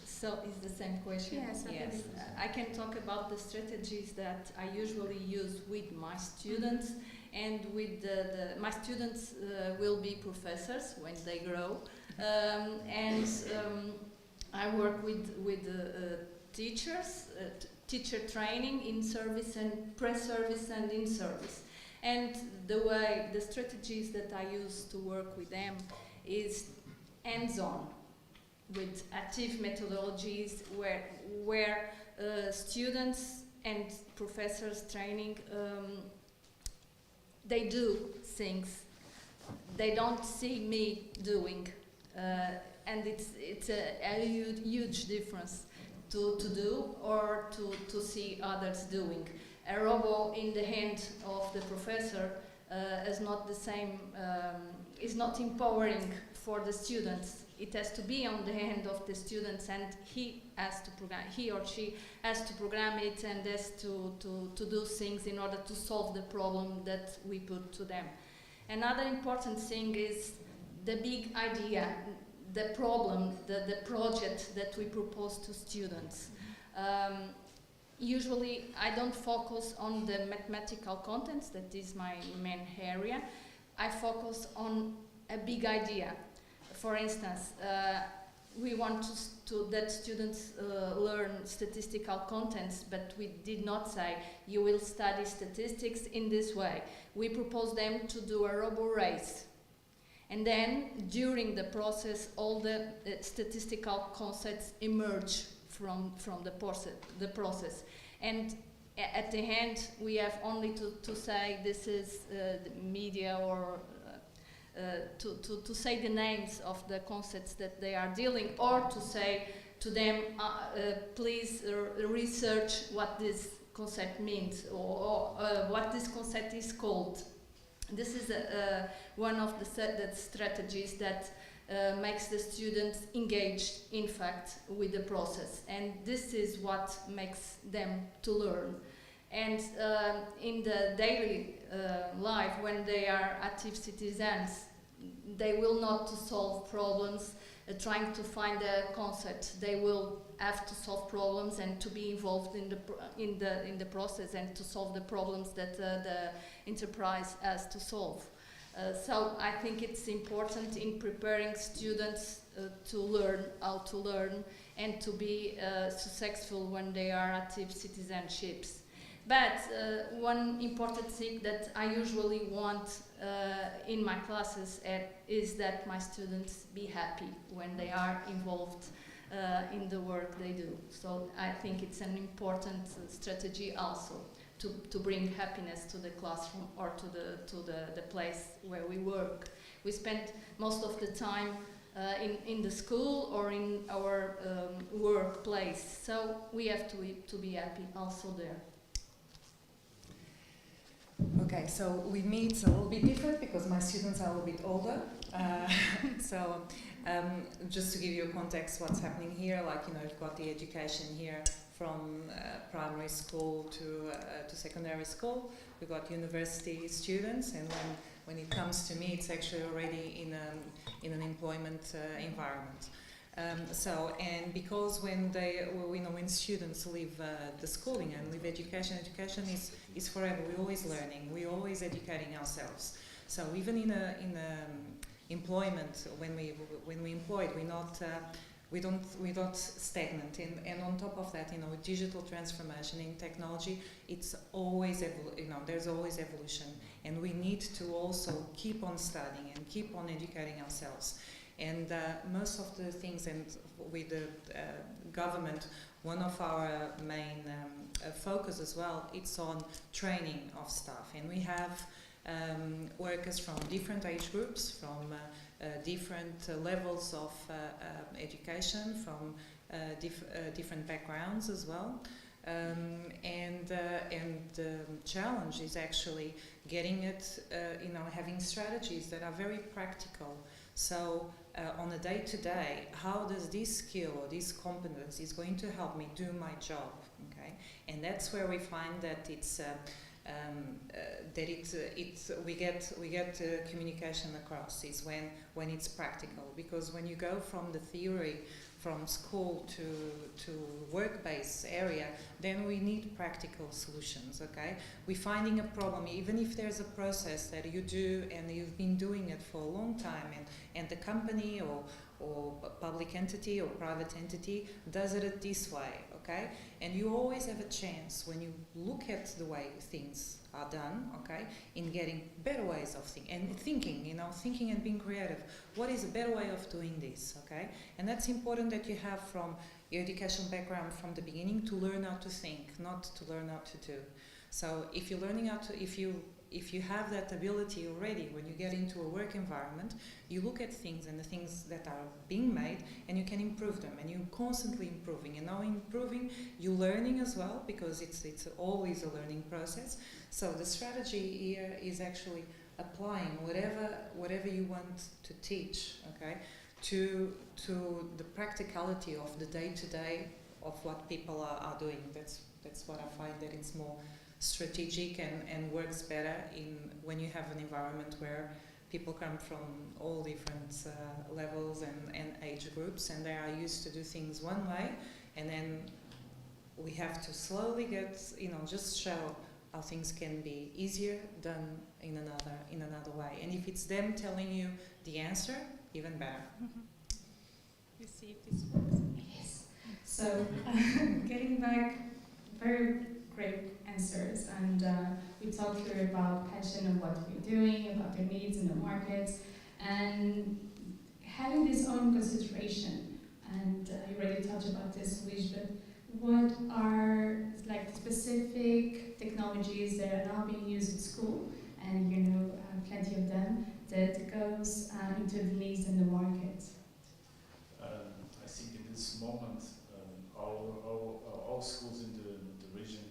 S9: So it's the same question?
S7: Yes.
S9: I can talk about the strategies that I usually use with my students, and with my students will be professors when they grow, and I work with teachers, teacher training in service and pre-service and in service. And the strategies that I use to work with them is hands-on, with active methodologies where students and professors training, they do things they don't see me doing, and it's a huge difference to do or to see others doing. A robot in the hand of the professor is not the same, is not empowering for the students. It has to be on the hand of the students, and he or she has to program it and has to do things in order to solve the problem that we put to them. Another important thing is the big idea, the problem, the project that we propose to students. Usually I don't focus on the mathematical contents, that is my main area. I focus on a big idea. For instance, we want that students learn statistical contents, but we did not say you will study statistics in this way. We propose them to do a robo race. And then during the process, all the statistical concepts emerge from the process. And at the end, we have only to say this is the media, or to say the names of the concepts that they are dealing, or to say to them, please research what this concept means, or what this concept is called. This is one of the strategies that makes the students engaged, in fact, with the process. And this is what makes them to learn. And in the daily life, when they are active citizens, they will not to solve problems trying to find a concept. They will have to solve problems and to be involved in the process and to solve the problems that the enterprise has to solve. So I think it's important in preparing students to learn how to learn and to be successful when they are active citizenships. But one important thing that I usually want in my classes is that my students be happy when they are involved in the work they do. So I think it's an important strategy also to bring happiness to the classroom or to the place where we work. We spend most of the time in the school or in our workplace, so we have to be happy also there.
S8: Okay, so with me it's a little bit different because my students are a little bit older. Just to give you a context, what's happening here, like, you know, you've got the education here from primary school to secondary school. We've got university students, and when it comes to me, it's actually already in an employment environment. And because when students leave the schooling and leave education is forever. We're always learning. We're always educating ourselves. So even in employment, when we employed, we're not stagnant. And on top of that, you know, with digital transformation in technology, it's always there's always evolution, and we need to also keep on studying and keep on educating ourselves. And most of the things, and with the government, one of our main focus as well, it's on training of staff. And we have workers from different age groups, from different levels of education, from different backgrounds as well. And the challenge is actually getting it, having strategies that are very practical. So on a day-to-day, how does this skill or this competence is going to help me do my job? Okay, and that's where we find that we get communication across is when it's practical, because when you go from the theory from school to work-based area, then we need practical solutions. Okay, we're finding a problem even if there's a process that you do and you've been doing it for a long time, and the company or public entity or private entity does it this way. Okay, and you always have a chance when you look at the way things are done, okay, in getting better ways of thinking and being creative. What is a better way of doing this, okay? And that's important that you have from your education background from the beginning to learn how to think, not to learn how to do. So if you're learning how to, if you have that ability already, when you get into a work environment, you look at things and the things that are being made, and you can improve them, and you're constantly improving. And now improving, you're learning as well, because it's always a learning process. So the strategy here is actually applying whatever you want to teach, okay, to the practicality of the day-to-day of what people are doing. That's what I find that it's more strategic and works better when you have an environment where people come from all different levels and age groups, and they are used to do things one way, and then we have to slowly just show how things can be easier done in another way. And if it's them telling you the answer, even better.
S7: Mm-hmm. You see if this works. Yes. So getting back, very great answers, and we talked here about passion and what we're doing, about the needs in the markets, and having this own consideration. And you already touched about this, Luís, but what are like specific technologies that are now being used at school, and plenty of them, that goes into the needs in the market?
S10: I think in this moment, all schools in the region,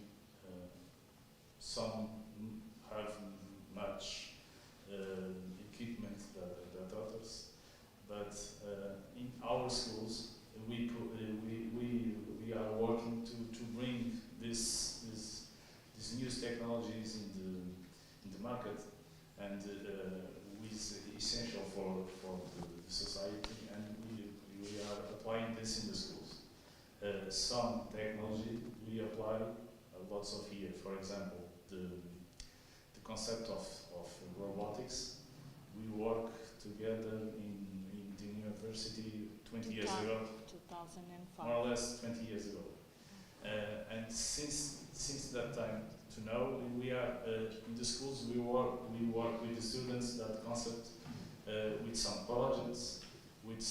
S10: some have much equipment than others, but in our schools we are working to bring these new technologies in the market, and is essential for the society, and we are applying this in the schools. Some technology we apply lots of here. For example, the concept of robotics. We work together in the university 20 years ago.
S9: 2005.
S10: More or less 20 years ago. And since that time to now, we are in the schools. We work with the students that concept with some projects, with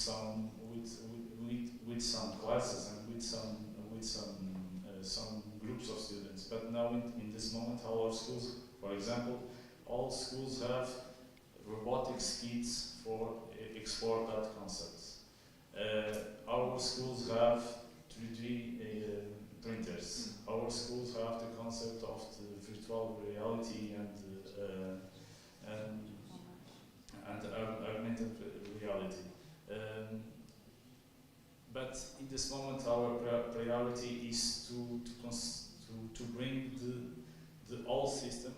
S10: some classes and with some groups of students. But now in this moment, all our schools, for example, all schools have robotics kits for explore that concepts. Our schools have 3D printers. Our schools have the concept of the virtual reality and augmented reality. But in this moment, our priority is to bring the whole system,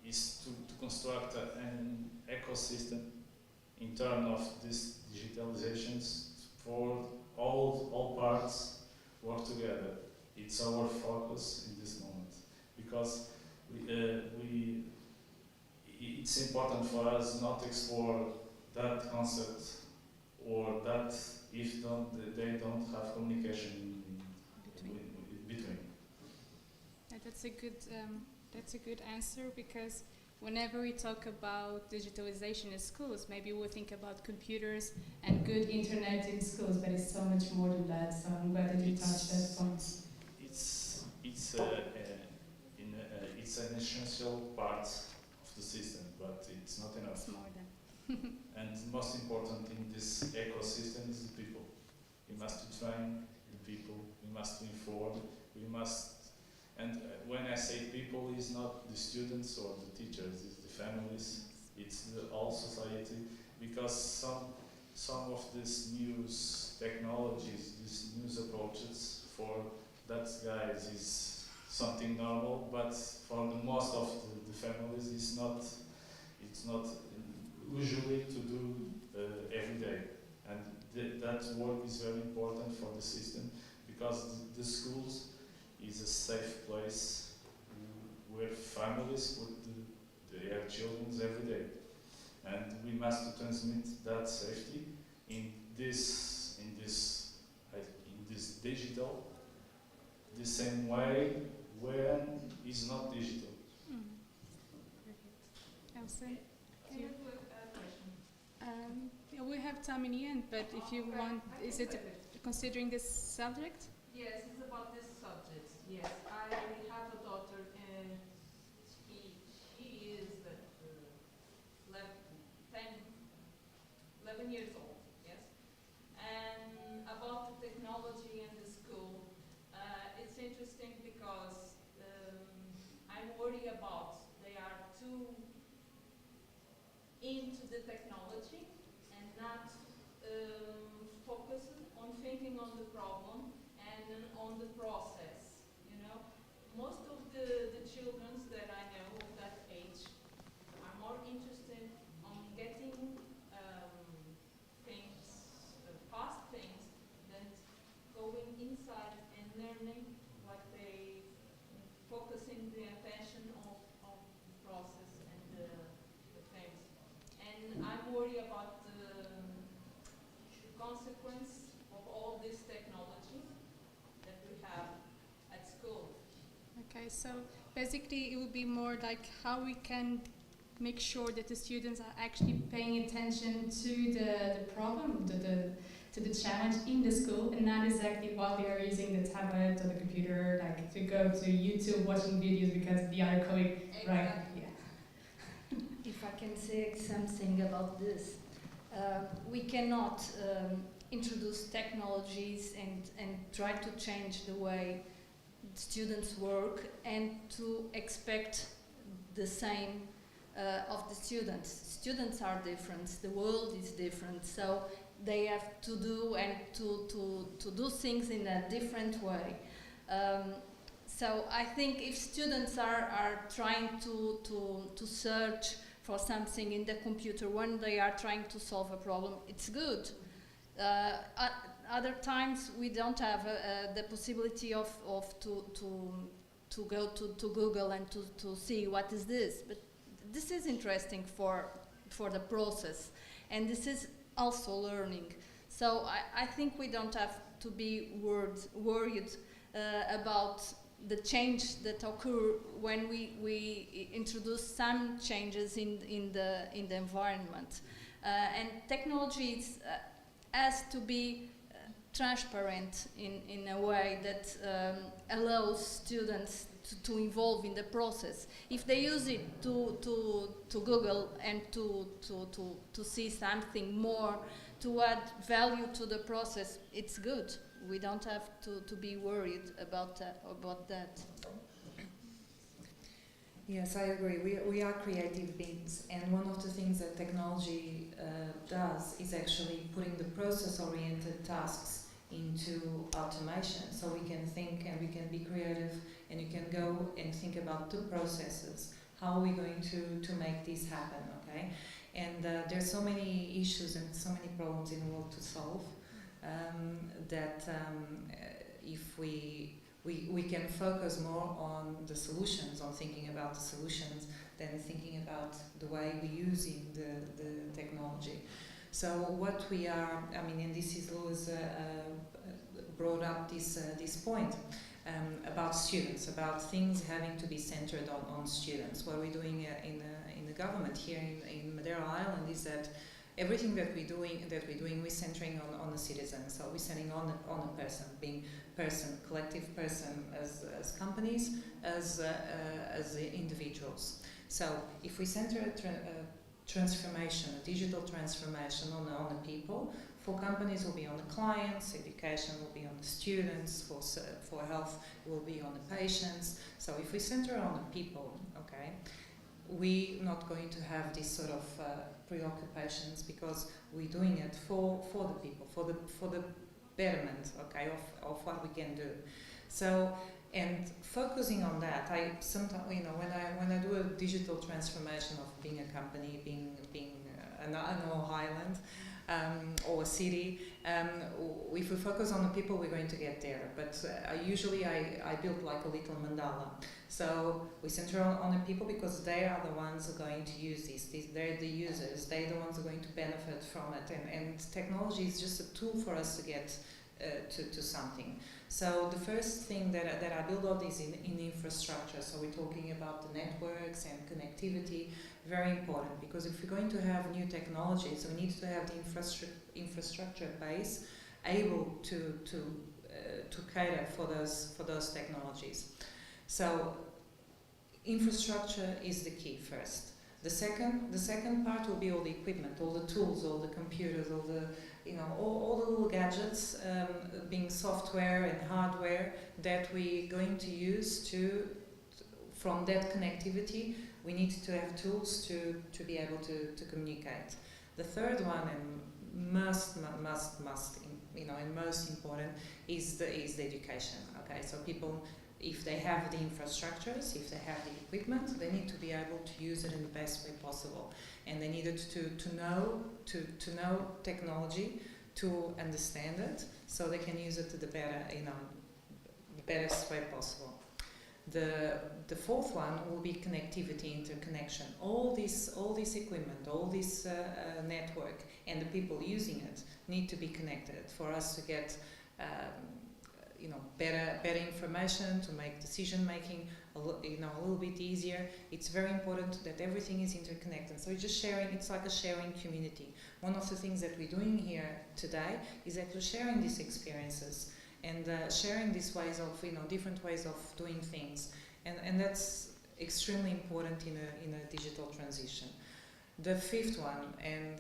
S10: is to construct an ecosystem in terms of these digitalizations for all parts work together. It's our focus in this moment because it's important for us not to explore that concept or that if they don't have communication between.
S7: That's a good answer, because whenever we talk about digitalization in schools, maybe we'll think about computers and good internet in schools, but it's so much more than that. So I'm glad that you touched that point.
S10: It's an essential part of the system, but it's not enough.
S7: It's more than.
S10: And most important in this ecosystem is the people. We must train the people. We must inform. We must. And when I say people, it's not the students or the teachers, it's the families, it's the whole society, because some of these new technologies, these new approaches, for that guys is something normal, but for the most of the families, it's not usually to do every day. And that work is very important for the system, because the schools is a safe place where families put their children every day, and we must transmit that safety in this digital, the same way when it's not digital.
S7: Elsa, yeah, we have time in the end, but if you want, is it considering this subject?
S11: Yes, it's about this subject. Yes, I have a daughter, and she is 11 years old. Yes, and about the technology in the school, it's interesting because I'm worried about they are too into the technology and not focused on thinking on the problem and on the process. You know, most of the children that I know of that age are more interested on getting things, fast things, than going inside and learning, like they focusing the attention on the process and the things. And I'm worried about the consequence of all this technology that we have at school.
S7: Okay, so basically it would be more like how we can make sure that the students are actually paying attention to the problem, to the challenge in the school, and not exactly while they are using the tablet or the computer, like to go to YouTube watching videos because the other colleague,
S9: exactly.
S7: Right? Yeah.
S9: If I can say something about this, we cannot introduce technologies and try to change the way students work and to expect the same of the students. Students are different, the world is different, so they have to do and to do things in a different way. So I think if students are trying to search for something in the computer when they are trying to solve a problem, it's good. Other times we don't have the possibility of to go to Google and to see what is this, but this is interesting for the process, and this is also learning. So I think we don't have to be worried about the change that occur when we introduce some changes in the environment. And technology has to be transparent in a way that allows students to involve in the process. If they use it to Google and to see something more, to add value to the process, it's good. We don't have to be worried about that.
S8: Yes, I agree. We are creative beings, and one of the things that technology does is actually putting the process-oriented tasks into automation, so we can think and we can be creative, and you can go and think about the processes. How are we going to make this happen, okay? And there's so many issues and so many problems in the world to solve that if we can focus more on the solutions, on thinking about the solutions, than thinking about the way we're using the technology. So what we are, I mean, and this is Luís brought up this point about students, about things having to be centered on students. What we're doing in the government here in Madeira Island is that everything that we're doing, we're centering on the citizen. So we're centering on a person, being person, collective person, as companies, as individuals. So if we center a transformation, a digital transformation on the people, for companies will be on the clients, education will be on the students, for health will be on the patients. So if we center on the people, okay, we're not going to have this sort of preoccupations, because we're doing it for the people, for the betterment, okay, of what we can do. So, and focusing on that, I sometimes, you know, when I do a digital transformation of being a company, being an island or a city, if we focus on the people, we're going to get there. But usually I build like a little mandala. So we center on the people because they are the ones who are going to use this. They're the users. They're the ones who are going to benefit from it. And technology is just a tool for us to get to something. So the first thing that I build on is in infrastructure. So we're talking about the networks and connectivity. Very important, because if we're going to have new technologies, we need to have the infrastructure base able to cater for those technologies. So infrastructure is the key first. The second part will be all the equipment, all the tools, all the computers, all the, you know, all the little gadgets, being software and hardware that we're going to use from that connectivity. We need to have tools to be able to communicate. The third one, and must, you know, and most important, is the education. Okay, so people, if they have the infrastructures, if they have the equipment, they need to be able to use it in the best way possible, and they needed to know technology, to understand it, so they can use it to the better, you know, the best way possible. The fourth one will be connectivity, interconnection. All this equipment, all this network, and the people using it need to be connected for us to get, you know, better information, to make decision making, you know, a little bit easier. It's very important that everything is interconnected. So it's just sharing. It's like a sharing community. One of the things that we're doing here today is actually sharing these experiences and sharing these ways of, you know, different ways of doing things, and that's extremely important in a digital transition. The fifth one, and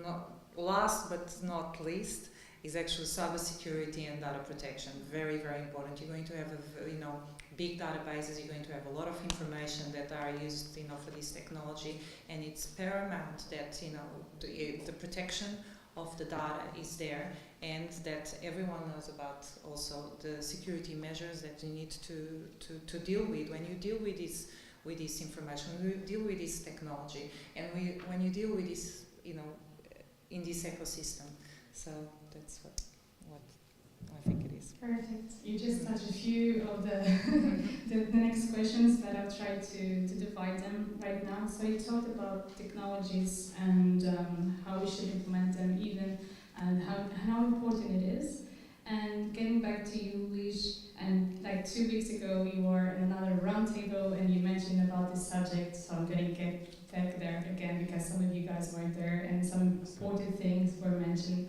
S8: not last but not least, is actually cybersecurity and data protection. Very, very important. You're going to have you know, big databases. You're going to have a lot of information that are used, you know, for this technology, and it's paramount that, you know, the protection of the data is there, and that everyone knows about also the security measures that you need to deal with when you deal with this information, when you deal with this technology, and when you deal with this, you know, in this ecosystem. So that's what I think it is.
S7: Perfect. You just touched a few of the next questions, but I'll try to divide them right now. So you talked about technologies and how we should implement them even, and how important it is. And getting back to you, Luís, and like 2 weeks ago you were in another roundtable and you mentioned about this subject, so I'm going to get back there again because some of you guys weren't there and some important things were mentioned.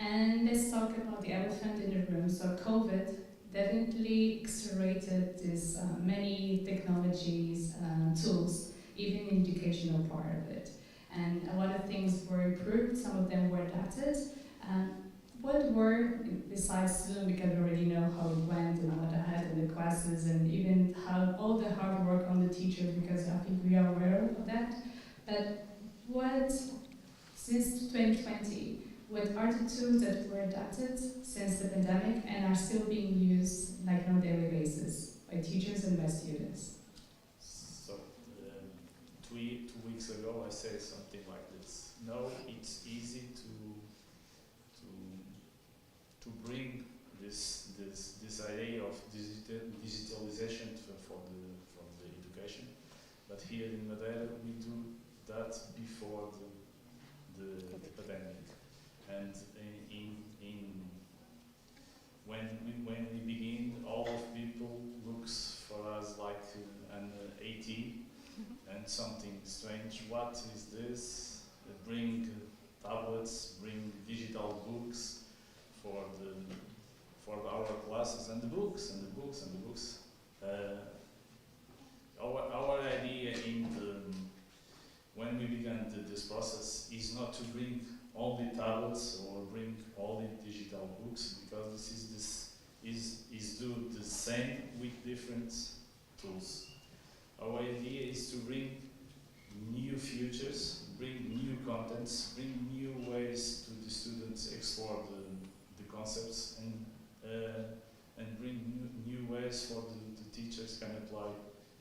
S7: And let's talk about the elephant in the room. So COVID definitely accelerated this many technologies, tools, even in the educational part of it. And a lot of things were improved, some of them were adapted. What were, besides Zoom, because we already know how it went and what I had in the classes, and even how all the hard work on the teachers, because I think we are aware of that. But what, since 2020, what are the tools that were adapted since the pandemic and are still being used like on a daily basis by teachers and by students?
S10: So, 2 weeks ago I said something like this. No, it's easy to bring this idea of digitalization from the education, but here in Madeira we do that before the pandemic, and when we begin, all of people looks for us like an AT and something strange. What is this? Bring tablets, bring digital books for our classes, and the books. Our idea when we began this process is not to bring only tablets or bring only digital books, because this is do the same with different tools. Our idea is to bring new futures, bring new contents, bring new ways to the students explore the concepts, and bring new ways for the teachers can apply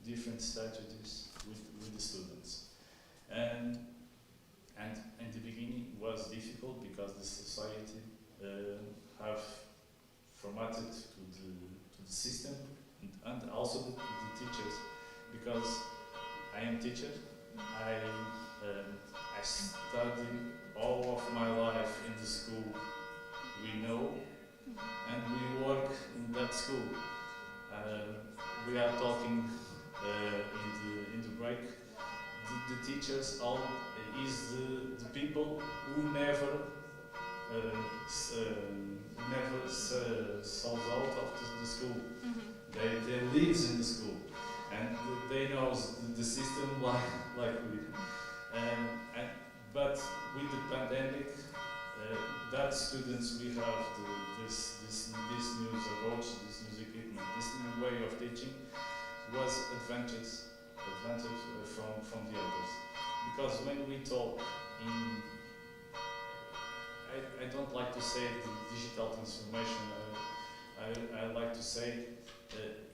S10: different strategies with the students. And in the beginning it was difficult because the society have formatted to the system, and also the teachers, because I am teacher. I studied all of my life in the school we know, and we work in that school. We are talking in the break. The teachers is the people who never sold out of the school. They lives in the school, and they know the system like we. But with the pandemic, that students we have this new approach, this new equipment, this new way of teaching was advantage from the others. Because when we talk I don't like to say the digital transformation. I like to say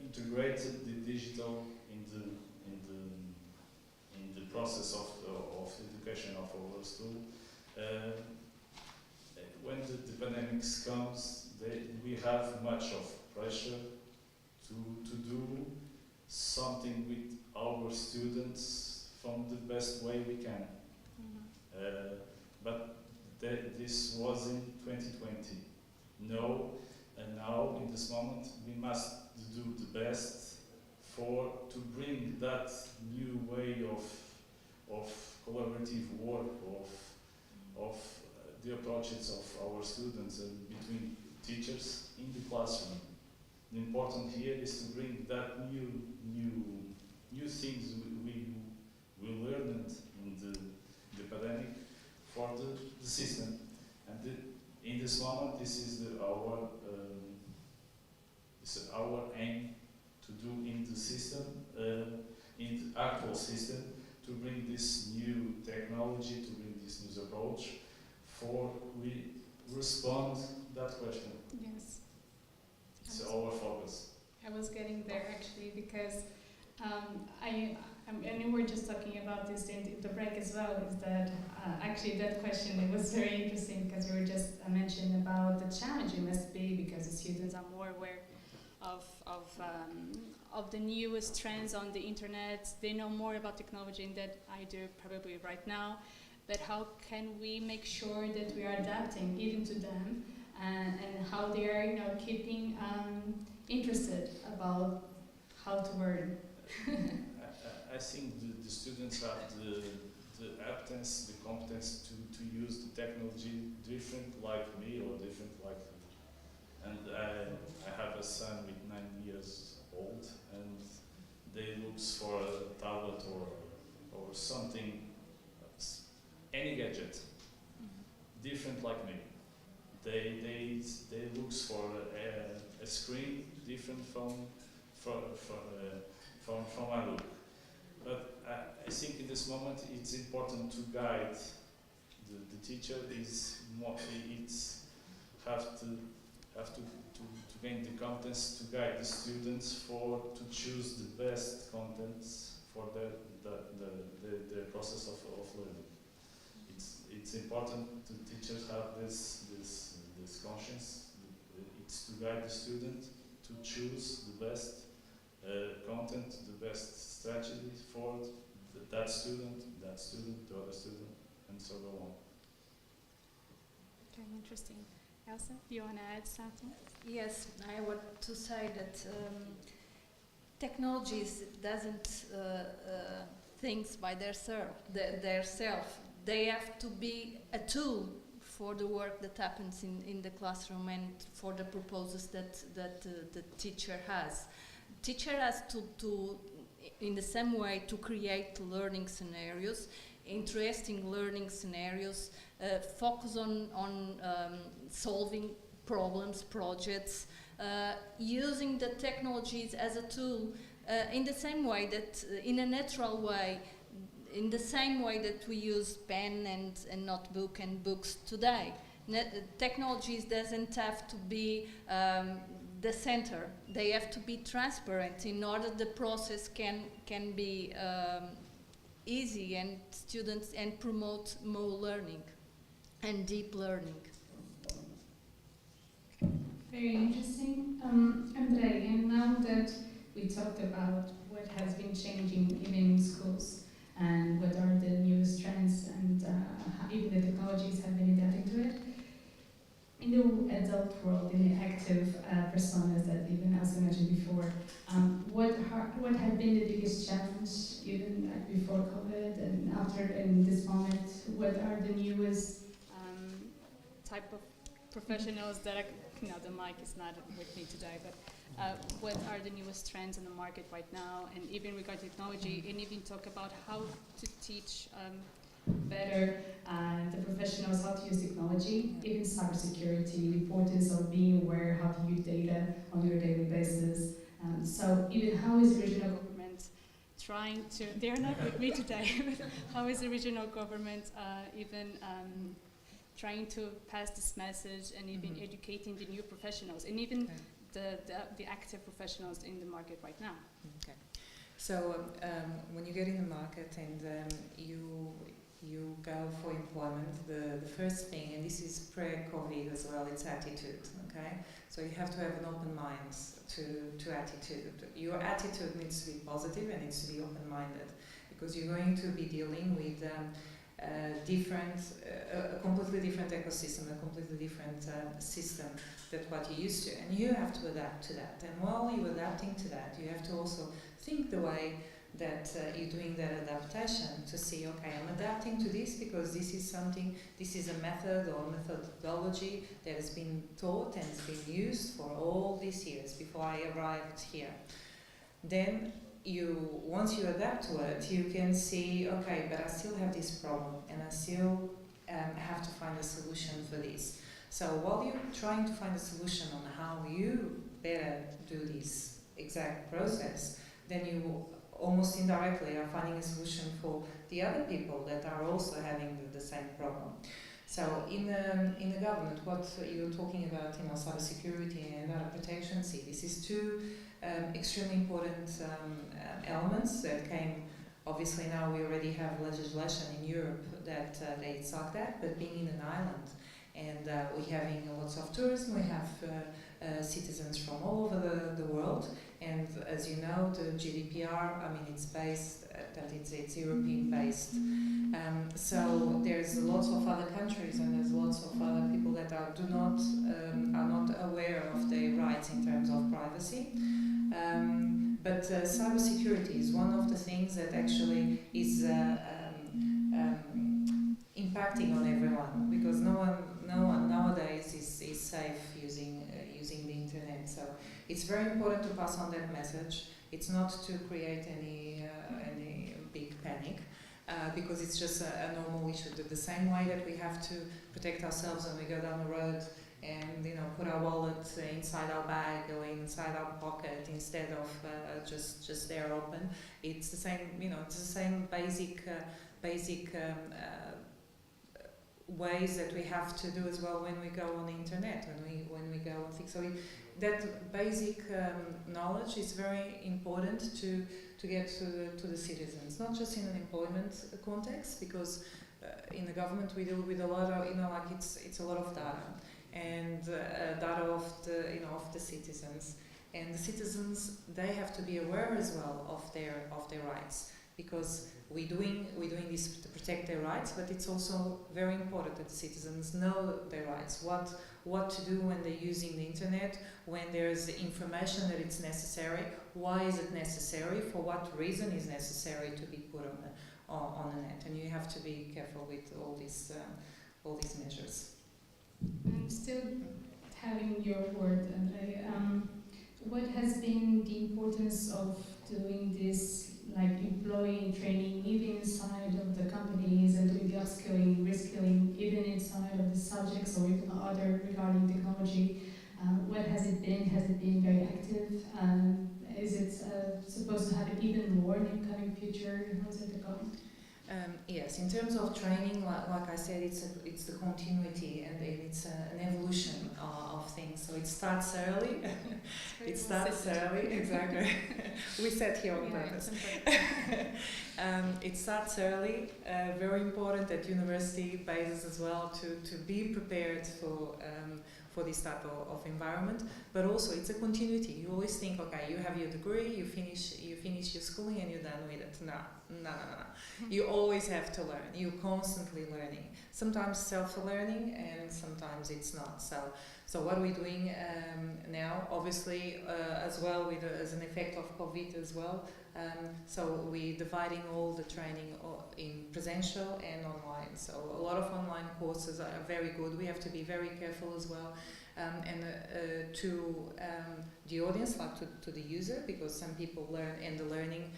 S10: integrated the digital in the process of education of our school. When the pandemic comes, we have much of pressure to do something with our students from the best way we can. But this was in 2020. No, and now in this moment we must do the best to bring that new way of collaborative work, of the approaches of our students and between teachers in the classroom. The important here is to bring that new things we learned in the pandemic for the system. And in this moment, this is our aim to do in the system, in the actual system, to bring this new technology, to bring this new approach, we respond that question.
S7: Yes.
S10: It's our focus.
S7: I was getting there actually, because and we were just talking about this in the break as well, is that actually that question, it was very interesting, because we were just mentioning about the challenge it must be, because the students are more aware of the newest trends on the internet. They know more about technology than I do probably right now. But how can we make sure that we are adapting even to them, and how they are, keeping interested about how to learn?
S10: I think the students have the the aptness, the competence to use the technology different like me or different like you. And I have a son with 9 years old, and they looks for a tablet or something, any gadget, different like me. They looks for a screen different from my look. But I think in this moment it's important to guide the teacher. Is more it's have to gain the competence to guide the students to choose the best contents for the process of learning. It's important the teachers have this conscience. It's to guide the student to choose the best content, the best strategy for that student, the other student, and so on.
S7: Very interesting. Elsa, do you want to add something?
S9: Yes, I want to say that technologies doesn't think by theirself. They have to be a tool for the work that happens in the classroom and for the proposals that the teacher has. Teacher has to, in the same way, to create learning scenarios, interesting learning scenarios, focus on solving problems, projects, using the technologies as a tool in the same way that, in a natural way, in the same way that we use pen and notebook and books today. Technologies doesn't have to be the center. They have to be transparent in order the process can be easy and students and promote more learning and deep learning.
S7: Very interesting. Andreia, and now that we talked about what has been changing even in schools and what are the newest trends and how even the technologies have been adapting to it, in the adult world, in the active personas that even Elsa mentioned before, what have been the biggest challenge, even before COVID and after in this moment? What are the newest type of professionals that are, the mic is not with me today, but what are the newest trends in the market right now, and even regarding technology, and even talk about how to teach better the professionals how to use technology, even cybersecurity, the importance of being aware how to use data on your daily basis. So even how is regional government trying to, they're not with me today, but how is the regional government trying to pass this message and even educating the new professionals and even the active professionals in the market right now?
S8: Okay. So when you get in the market and you go for employment, the first thing, and this is pre-COVID as well, it's attitude, okay? So you have to have an open mind to attitude. Your attitude needs to be positive and needs to be open-minded, because you're going to be dealing with a completely different ecosystem, a completely different system than what you're used to, and you have to adapt to that. And while you're adapting to that, you have to also think the way that you're doing that adaptation to see, okay, I'm adapting to this because this is a method or methodology that has been taught and has been used for all these years before I arrived here. Then once you adapt to it, you can see, okay, but I still have this problem and I still have to find a solution for this. So while you're trying to find a solution on how you better do this exact process, then you almost indirectly are finding a solution for the other people that are also having the same problem. So in the government, what you're talking about, cybersecurity and data protection, this is two extremely important elements that came. Obviously now we already have legislation in Europe that they suck that, but being in an island and we're having lots of tourism, we have citizens from all over the world, and as you know, the GDPR, it's based, that it's European based. So there's lots of other countries and there's lots of other people that are not aware of their rights in terms of privacy. But cybersecurity is one of the things that actually is impacting on everyone, because no one nowadays is safe using the internet. So it's very important to pass on that message. It's not to create any big panic, because it's just a normal issue. The same way that we have to protect ourselves when we go down the road and put our wallet inside our bag or inside our pocket instead of just there open. It's the same. It's the same basic ways that we have to do as well when we go on the internet, when we go on things. So that basic knowledge is very important to get to the citizens, not just in an employment context, because in the government we deal with a lot of it's a lot of data and data of the citizens, and the citizens, they have to be aware as well of their rights, because we're doing this to protect their rights, but it's also very important that the citizens know their rights, what to do when they're using the internet, when there's information that it's necessary, why is it necessary, for what reason is necessary to be put on the net, and you have to be careful with all these measures.
S7: I'm still having your word, Andreia. What has been the importance of doing this, like employee training, even inside of the companies, and doing the upskilling, reskilling, even inside of the subjects or even other regarding technology? What has it been? Has it been very active? Is it supposed to happen even more in the coming future? How's it going?
S8: Yes, in terms of training, like I said, it's the continuity and it's an evolution of things. So it starts early. It starts early, exactly. We sat here on purpose. It starts early. Very important at university bases as well to be prepared for this type of environment, but also it's a continuity. You always think, okay, you have your degree, you finish your schooling and you're done with it. No. You always have to learn. You're constantly learning. Sometimes self-learning and sometimes it's not. So what are we doing now? Obviously, as well as an effect of COVID as well. So we're dividing all the training in presential and online. So a lot of online courses are very good. We have to be very careful as well, and to the audience, like to the user, because some people learn in the learning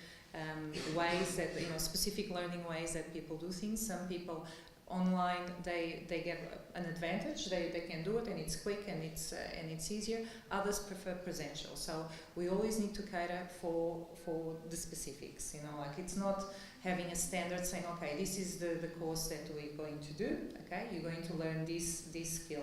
S8: ways that specific learning ways that people do things. Some people online they get an advantage. They can do it and it's quick and it's easier. Others prefer presential. So we always need to cater for the specifics. Like it's not having a standard saying, okay, this is the course that we're going to do. Okay, you're going to learn this skill.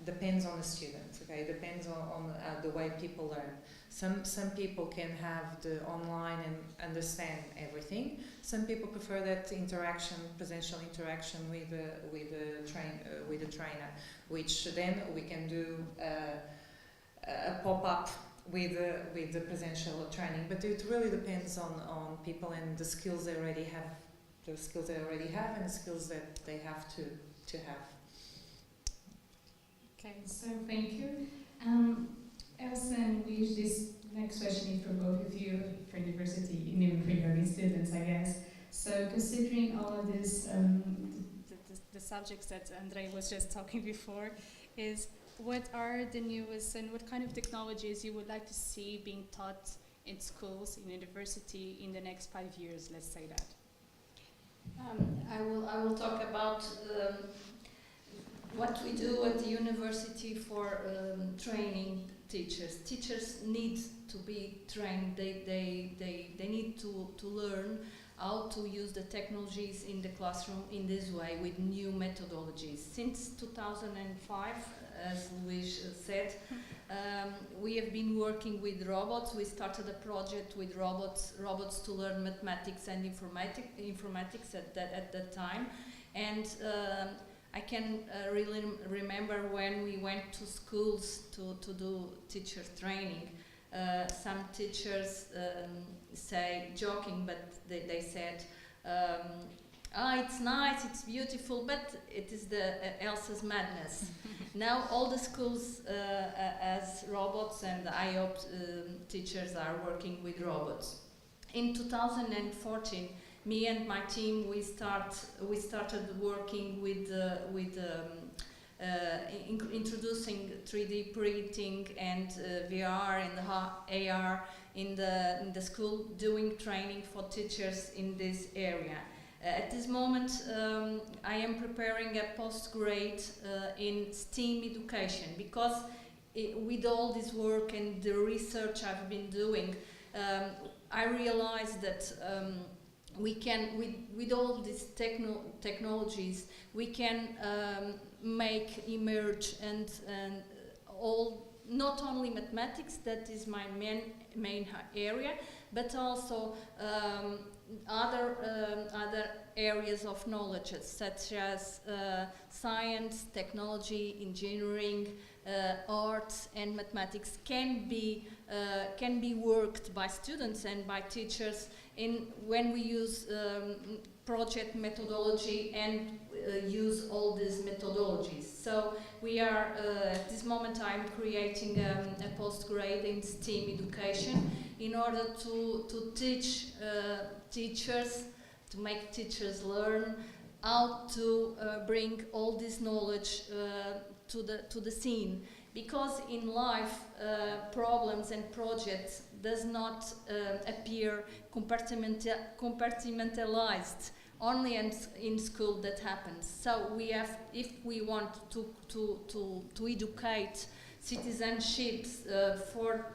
S8: Depends on the student. Okay, depends on the way people learn. Some people can have the online and understand everything. Some people prefer that interaction, presential interaction with the trainer, which then we can do a pop-up with the presential training. But it really depends on people and the skills they already have, and the skills that they have to have.
S7: Okay, so thank you. Elsa and Luís, this next question is for both of you, for university, and even for young students, I guess. So considering all of this, the subjects that Andreia was just talking before, is what are the newest and what kind of technologies you would like to see being taught in schools, in university, in the next 5 years, let's say that?
S9: I will talk about what we do at the university for training teachers. Teachers need to be trained. They need to learn how to use the technologies in the classroom in this way with new methodologies. Since 2005, as Luís said, we have been working with robots. We started a project with robots to learn mathematics and informatics at that time, and I can really remember when we went to schools to do teacher training. Some teachers say, joking, but they said, it's nice, it's beautiful, but it is the Elsa's madness. Now all the schools as robots, and I hope teachers are working with robots. In 2014, me and my team, we started working with introducing 3D printing and VR and AR in the school, doing training for teachers in this area. At this moment, I am preparing a postgrad in STEAM education, because with all this work and the research I've been doing, I realized that we can, with all these technologies, we can make emerge and all, not only mathematics, that is my main area, but also other areas of knowledge, such as science, technology, engineering, arts, and mathematics can be worked by students and by teachers when we use project methodology and use all these methodologies. So we are, at this moment I'm creating a postgrad in STEAM education in order to teach teachers, to make teachers learn how to bring all this knowledge to the scene. Because in life, problems and projects does not appear compartmentalized. Only in school that happens. So we have, if we want to educate citizenships for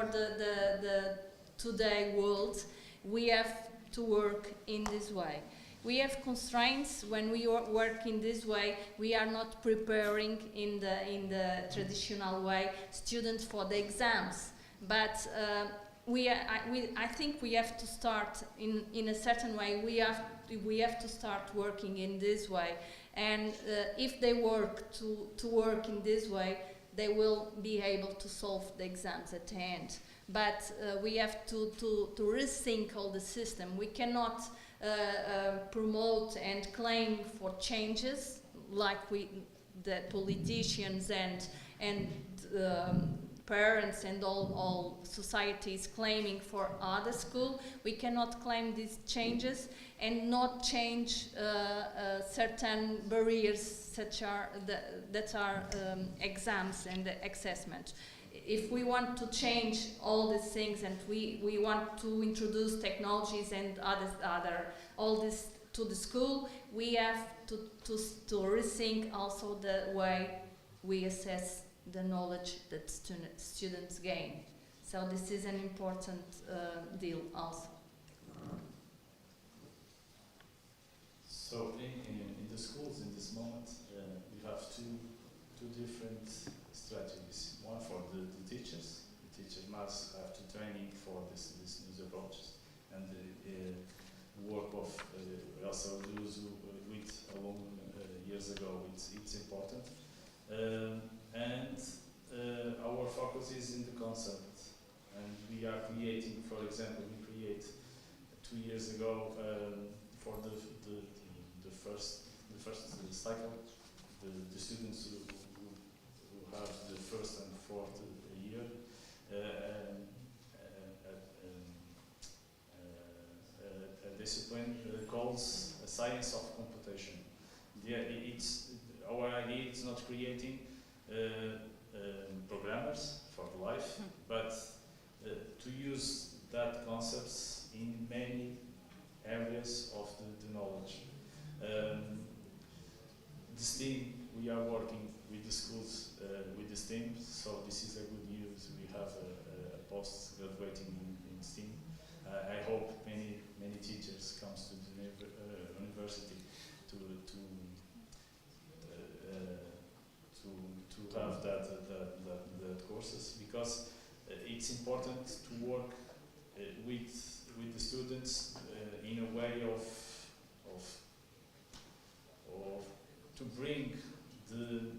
S9: the today world, we have to work in this way. We have constraints. When we work in this way, we are not preparing in the traditional way students for the exams. But I think we have to start in a certain way. We have to start working in this way. And if they work to work in this way, they will be able to solve the exams at the end. But we have to rethink all the system. We cannot promote and claim for changes like the politicians and parents and all societies claiming for other school. We cannot claim these changes and not change certain barriers that are exams and assessment. If we want to change all these things and we want to introduce technologies and all this to the school, we have to rethink also the way we assess the knowledge that students gain. So this is an important deal also.
S10: So in the schools in this moment, we have two different strategies. One for the teachers. The teachers must have to training for this new approaches, and the work of Elsa with along years ago. It's important, and our focus is in the concept. And we are creating, for example, we create 2 years ago for the first cycle, the students who have the first and fourth year, a discipline calls a science of computation. Our idea is not creating programmers for life, but to use that concepts in many areas of the knowledge. The STEAM, we are working with the schools with the STEAM, so this is a good news. We have a post graduating in STEAM. I hope many teachers comes to the university to have that courses, because it's important to work with the students in a way of to bring the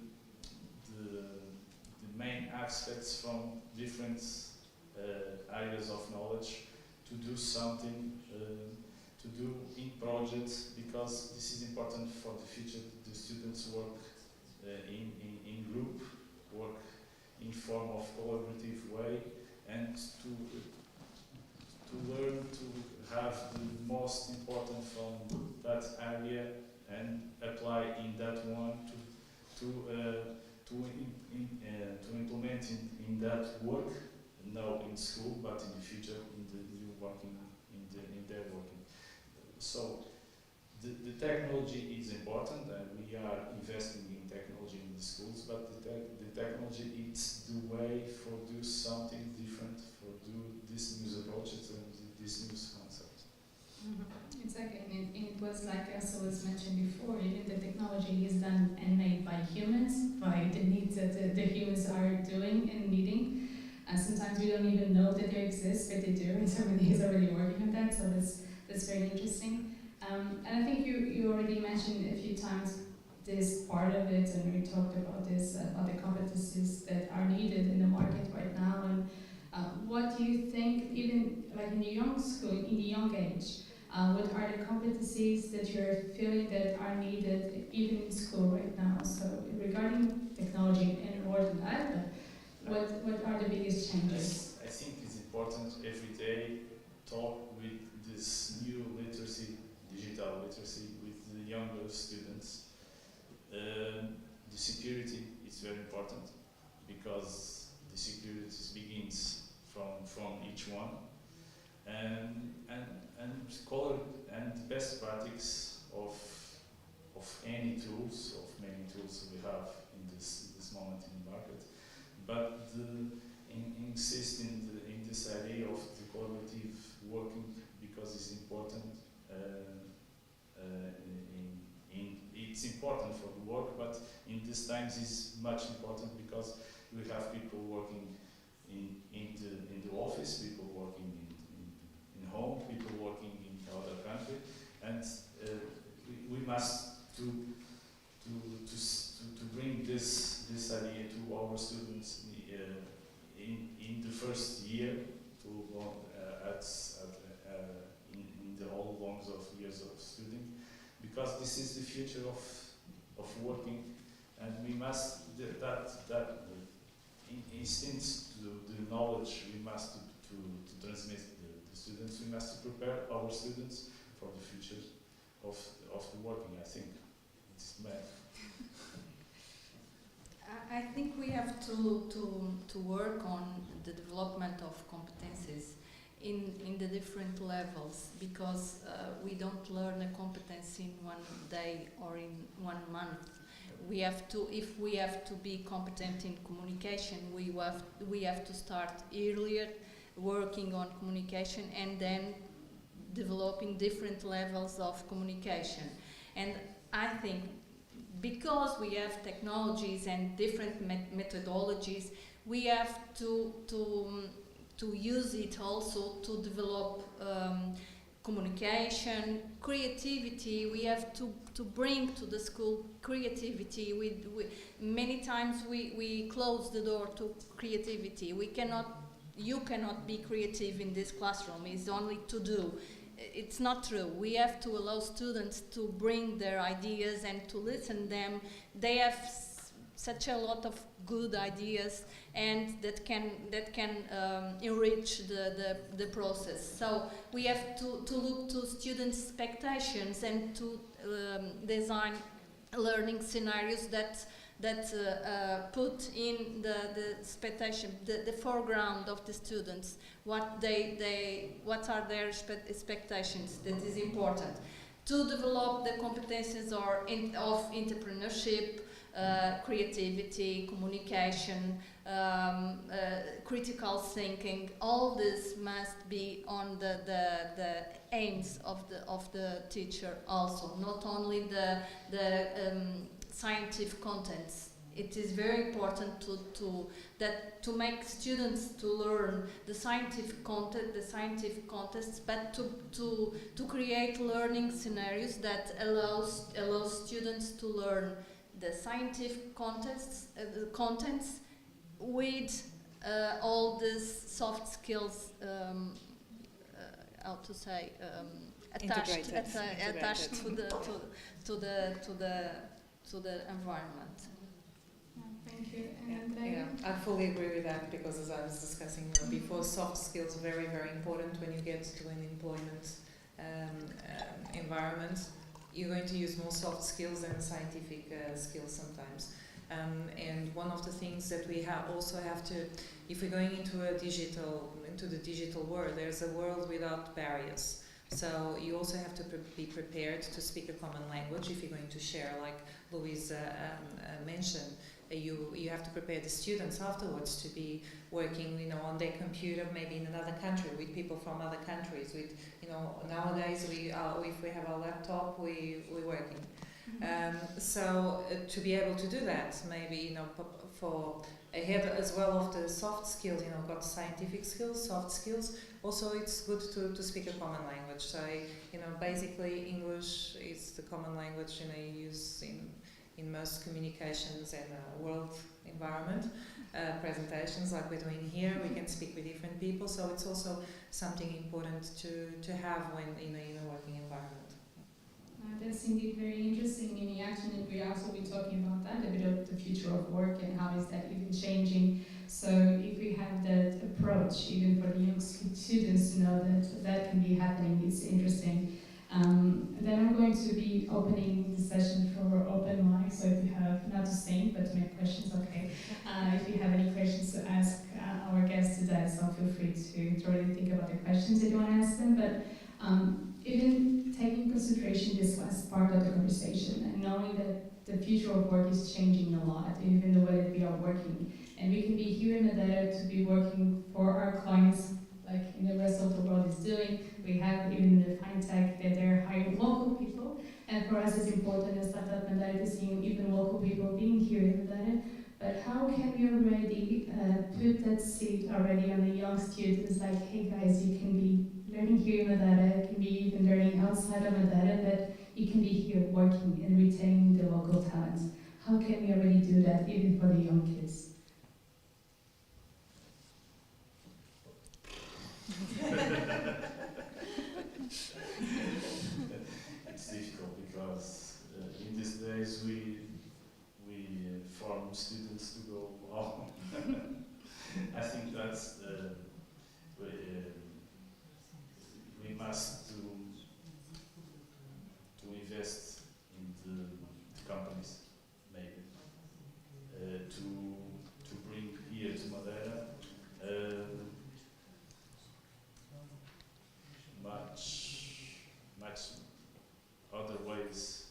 S10: main aspects from different areas of knowledge, to do something, to do in projects, because this is important for the future. The students work in group, work in form of collaborative way, and to learn to have the most important from that area and apply in that one to implement in that work, now in school, but in the future in their working. So the technology is important, and we are investing in technology in the schools, but the technology is the way for do something different, for do these new approaches and these new concepts.
S7: Exactly, and it was like Elsa was mentioned before, even the technology is done and made by humans, by the needs that the humans are doing and needing. And sometimes we don't even know that they exist, but they do, and somebody is already working on that, so that's very interesting. And I think you already mentioned a few times this part of it, and we talked about this, about the competencies that are needed in the market right now. And what do you think, even like in the young school, in the young age, what are the competencies that you're feeling that are needed even in school right now? So regarding technology and more than that, but what are the biggest changes?
S10: I think it's important every day talk with this new literacy, digital literacy, with the younger students. The security is very important because the security begins from each one, and color and best practice of any tools, of many tools we have in this moment in the market, but insist in this idea of the collaborative working because it's important. It's important for the work, but in these times it's much important because we have people working in the office, people working in home, people working in other country, and we must to bring this idea to our students in the first year in the whole longs of years of studying, because this is the future of working, and we must that instinct to the knowledge we must to transmit the students. We must prepare our students for the future of the working. I think it's math.
S9: I think we have to work on the development of competencies in the different levels, because we don't learn a competence in one day or in 1 month. We have to, if we have to be competent in communication, we have to start earlier working on communication and then developing different levels of communication. And I think because we have technologies and different methodologies, we have to use it also to develop communication, creativity. We have to bring to the school creativity. Many times we close the door to creativity. You cannot be creative in this classroom. It's only to do. It's not true. We have to allow students to bring their ideas and to listen them. They have such a lot of good ideas, and that can enrich the process. So we have to look to students' expectations and to design learning scenarios that put in the expectation, the foreground of the students, what are their expectations. That is important to develop the competences of entrepreneurship, creativity, communication, critical thinking. All this must be on the aims of the teacher also, not only the scientific contents. It is very important to make students to learn the scientific content, the scientific contests, but to create learning scenarios that allows students to learn the scientific contents with all these soft skills. How to say? Attached to the environment.
S7: Thank you. And Andreia?
S8: I fully agree with that, because as I was discussing before, soft skills are very, very important when you get to an employment environment. You're going to use more soft skills than scientific skills sometimes. And one of the things that we also have to, if we're going into the digital world, there's a world without barriers. So you also have to be prepared to speak a common language if you're going to share, like Luís mentioned. You have to prepare the students afterwards to be working, on their computer, maybe in another country, with people from other countries. With, nowadays if we have a laptop, we're working. So to be able to do that, maybe for ahead as well of the soft skills, got scientific skills, soft skills. Also, it's good to speak a common language. So basically English is the common language you use in most communications and world environment presentations like we're doing here. We can speak with different people, so it's also something important to have when in a working environment.
S7: That's indeed very interesting. In actually, we also be talking about that, a bit of the future of work and how is that even changing. So if we have that approach, even for the young students to know that can be happening, it's interesting. Then I'm going to be opening the session for open mic, so if you have, not to sing, but to make questions, okay. If you have any questions to ask our guests today, so feel free to really think about the questions that you want to ask them. But even taking consideration this last part of the conversation and knowing that the future of work is changing a lot, even the way that we are working. And we can be here in Madeira to be working for our clients like in the rest of the world is doing. We have even the fintech that they're hiring local people, and for us it's important as Startup Madeira to see even local people being here in Madeira. But how can we already put that seed already on the young students, like, hey guys, you can be learning here in Madeira, you can be even learning outside of Madeira, but you can be here working and retaining the local talents. How can we already do that even for the young kids?
S10: It's difficult because in these days we form students to go on. I think that's we must to invest in the companies maybe to bring here to Madeira much other ways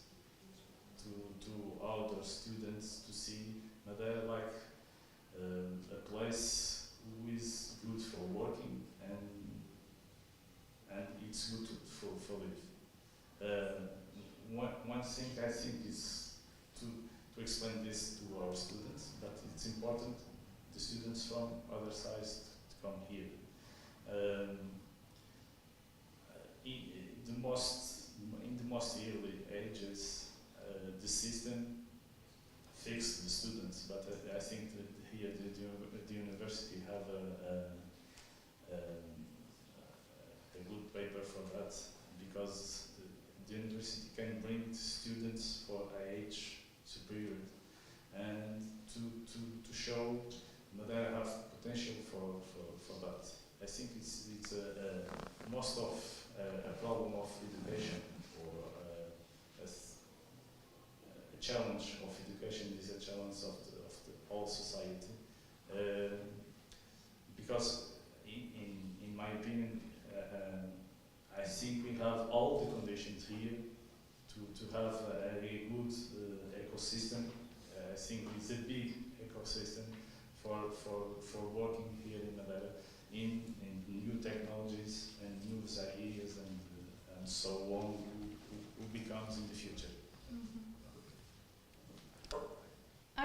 S10: to other students to see Madeira like a place who is good for working and it's good for live. One thing I think is to explain this to our students, that it's important the students from other sides to come here. In the most early ages, the system fixed the students, but I think that here the university have a good paper for that, because the university can bring students for age superior and to show Madeira have potential for that. I think it's most of a problem of education, or a challenge of education is a challenge of the whole society, because in my opinion I think we have all the conditions here to have a very good ecosystem. I think it's a big ecosystem for working here in Madeira in new technologies and new ideas and so on who becomes in the future.